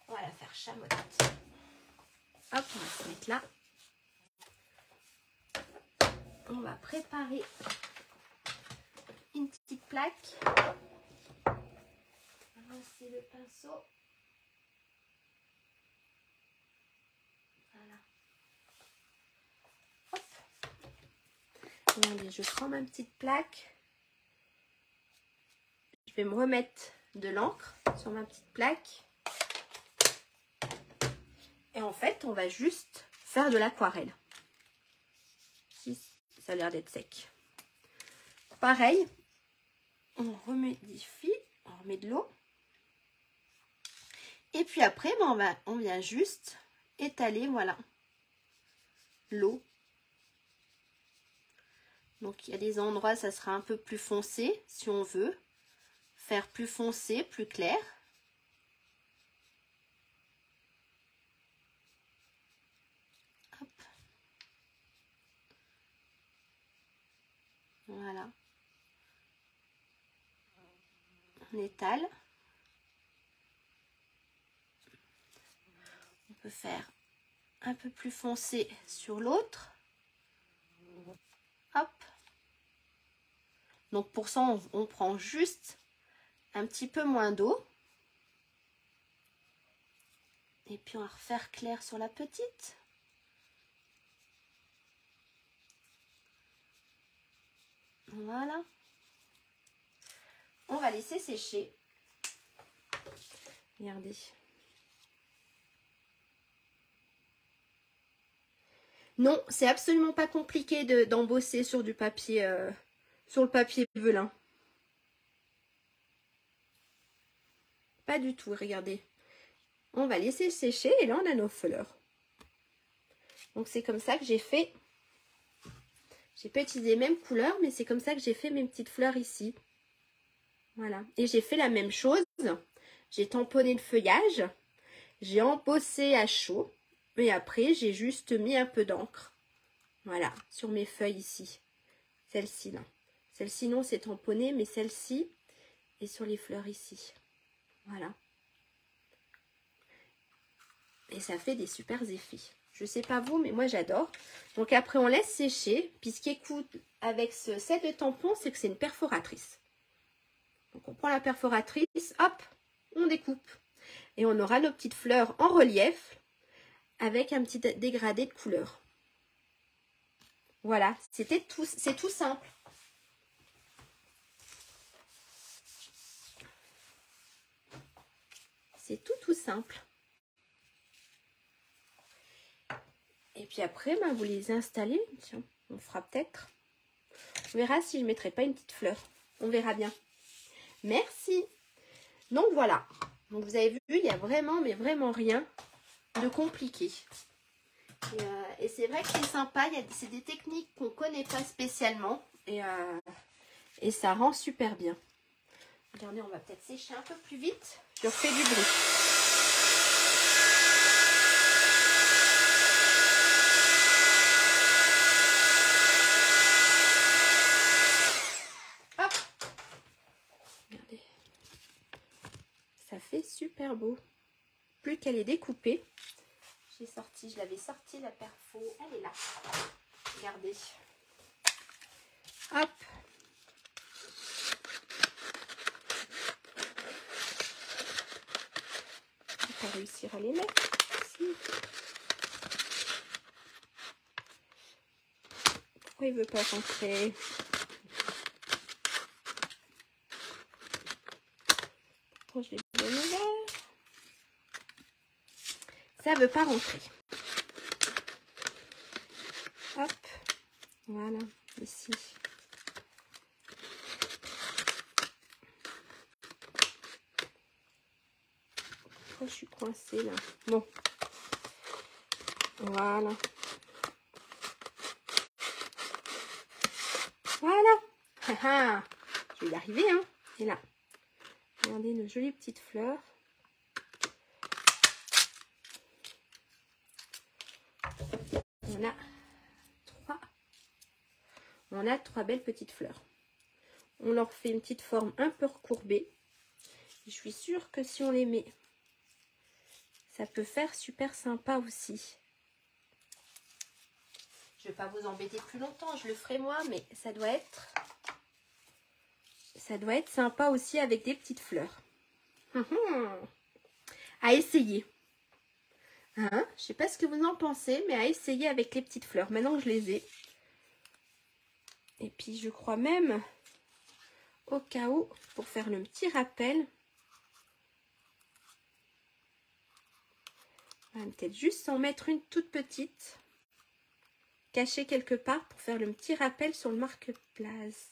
On va la faire chamotte. Hop, on va se mettre là. On va préparer une petite plaque. Rincer le pinceau. Voilà. Hop. Regardez, je prends ma petite plaque. Je vais me remettre de l'encre sur ma petite plaque. Et en fait, on va juste faire de l'aquarelle. Si, ça a l'air d'être sec. Pareil, on remodifie, on remet de l'eau. Et puis après, ben, on vient juste étaler, voilà, l'eau. Donc, il y a des endroits, ça sera un peu plus foncé, si on veut. Faire plus foncé, plus clair. Hop. Voilà. On étale. On peut faire un peu plus foncé sur l'autre. Hop. Donc pour ça, on prend juste un petit peu moins d'eau. Et puis on va refaire clair sur la petite. Voilà. On va laisser sécher. Regardez. Non, c'est absolument pas compliqué d'embosser sur du papier, sur le papier velin. Pas du tout, regardez. On va laisser sécher et là on a nos fleurs. Donc c'est comme ça que j'ai fait. J'ai pas utilisé les mêmes couleurs, mais c'est comme ça que j'ai fait mes petites fleurs ici. Voilà. Et j'ai fait la même chose. J'ai tamponné le feuillage. J'ai embossé à chaud. Et après, j'ai juste mis un peu d'encre. Voilà, sur mes feuilles ici. Celle-ci, non. Celle-ci, non, c'est tamponné, mais celle-ci est sur les fleurs ici. Voilà. Et ça fait des super effets. Je sais pas vous, mais moi j'adore. Donc après, on laisse sécher. Puis ce qui est cool avec ce set de tampons, c'est que c'est une perforatrice. Donc on prend la perforatrice, hop, on découpe. Et on aura nos petites fleurs en relief avec un petit dégradé de couleur. Voilà, c'est tout simple. C'est tout simple. Et puis après, ben, vous les installez. Tiens, on fera peut-être. On verra si je ne mettrai pas une petite fleur. On verra bien. Merci. Donc voilà. Donc vous avez vu, il n'y a vraiment, mais vraiment rien de compliqué. Et c'est vrai que c'est sympa. C'est des techniques qu'on ne connaît pas spécialement. Et ça rend super bien. Regardez, on va peut-être sécher un peu plus vite. Je refais du bruit. Ça fait super beau. Plus qu'elle est découpée. Je l'avais sortie la perfo. Elle est là. Regardez. Hop. Je vais pas réussir à les mettre. Si. Pourquoi il veut pas rentrer? Pourquoi je l'ai donné là? Ça veut pas rentrer. Hop, voilà, ici. Pourquoi je suis coincée là? Bon, voilà. Voilà. Je vais y arriver, hein. Et là, regardez nos jolies petites fleurs. On a trois belles petites fleurs. On leur fait une petite forme un peu recourbée. Je suis sûre que si on les met, ça peut faire super sympa aussi. Je ne vais pas vous embêter plus longtemps, je le ferai moi, mais ça doit être sympa aussi avec des petites fleurs. À essayer. Hein? Je ne sais pas ce que vous en pensez, mais à essayer avec les petites fleurs, maintenant que je les ai. Et puis je crois même, au cas où, pour faire le petit rappel, on va peut-être juste en mettre une toute petite, cachée quelque part pour faire le petit rappel sur le marque-place.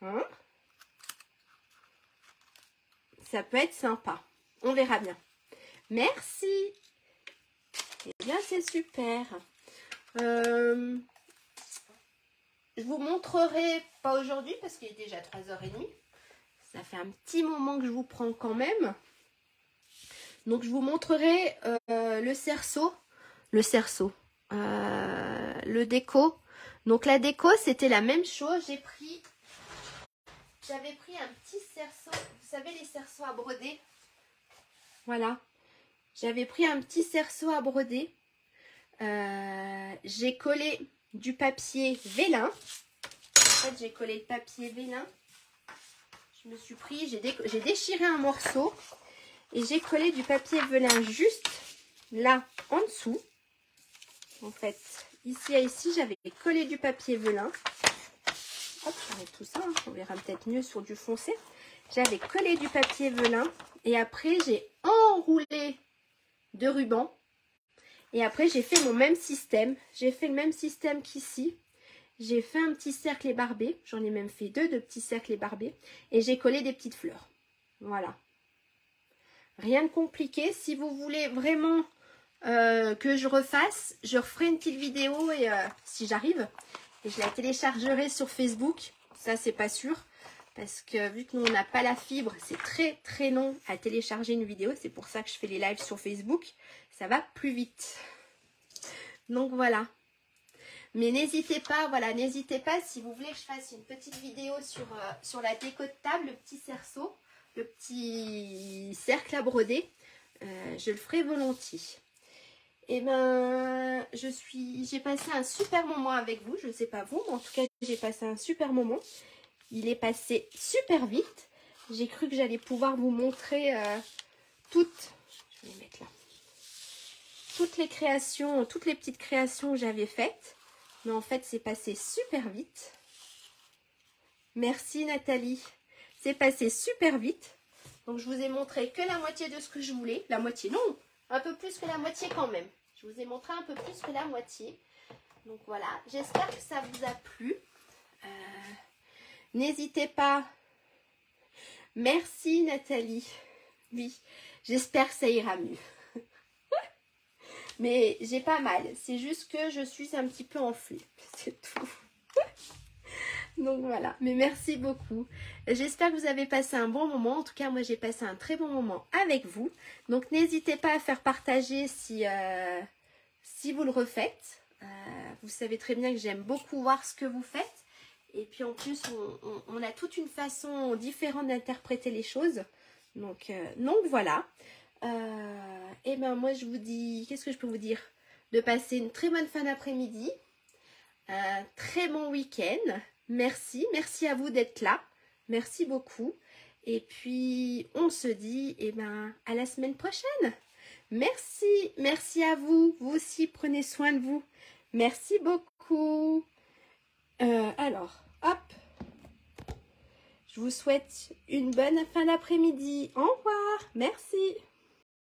Hein? Ça peut être sympa. On verra bien. Merci. Eh bien, c'est super. Je vous montrerai, pas aujourd'hui parce qu'il est déjà 3h30. Ça fait un petit moment que je vous prends quand même. Donc, je vous montrerai le cerceau. Le déco. Donc, la déco, c'était la même chose. J'avais pris un petit cerceau. Vous savez, les cerceaux à broder. Voilà. J'avais pris un petit cerceau à broder. J'ai collé du papier vélin. En fait, j'ai collé le papier vélin. Je me suis pris, j'ai déchiré un morceau et j'ai collé du papier vélin juste là en dessous. En fait, ici à ici, j'avais collé du papier vélin. Hop, j'arrête tout ça, hein. On verra peut-être mieux sur du foncé. J'avais collé du papier vélin et après j'ai enroulé de ruban. Et après, j'ai fait mon même système. J'ai fait le même système qu'ici. J'ai fait un petit cercle ébarbé. J'en ai même fait deux de petits cercles ébarbés. Et j'ai collé des petites fleurs. Voilà. Rien de compliqué. Si vous voulez vraiment que je refasse, je referai une petite vidéo et si j'arrive. Et je la téléchargerai sur Facebook. Ça, c'est pas sûr. parce que vu que nous on n'a pas la fibre, c'est très très long à télécharger une vidéo. C'est pour ça que je fais les lives sur Facebook, ça va plus vite. Donc voilà. Mais n'hésitez pas, voilà, n'hésitez pas si vous voulez que je fasse une petite vidéo sur la déco de table, le petit cerceau, le petit cercle à broder, je le ferai volontiers. Et ben, j'ai passé un super moment avec vous, je ne sais pas vous, mais en tout cas, j'ai passé un super moment. Il est passé super vite. J'ai cru que j'allais pouvoir vous montrer toutes, je vais les mettre là, toutes les créations, toutes les petites créations que j'avais faites. Mais en fait, c'est passé super vite. Merci Nathalie. C'est passé super vite. Donc, je vous ai montré que la moitié de ce que je voulais. La moitié, non, un peu plus que la moitié quand même. Je vous ai montré un peu plus que la moitié. Donc, voilà. J'espère que ça vous a plu. N'hésitez pas. Merci Nathalie. Oui, j'espère que ça ira mieux. Mais j'ai pas mal. C'est juste que je suis un petit peu enflée. C'est tout. Donc voilà. Mais merci beaucoup. J'espère que vous avez passé un bon moment. En tout cas, moi, j'ai passé un très bon moment avec vous. Donc, n'hésitez pas à faire partager si vous le refaites. Vous savez très bien que j'aime beaucoup voir ce que vous faites. Et puis, en plus, on a toute une façon différente d'interpréter les choses. Donc voilà. Et ben moi je vous dis, qu'est-ce que je peux vous dire? De passer une très bonne fin d'après-midi, un très bon week-end. Merci à vous d'être là. Merci beaucoup. Et puis on se dit à la semaine prochaine. Merci à vous. Vous aussi prenez soin de vous. Merci beaucoup. Alors, hop. Je vous souhaite une bonne fin d'après-midi. Au revoir. Merci.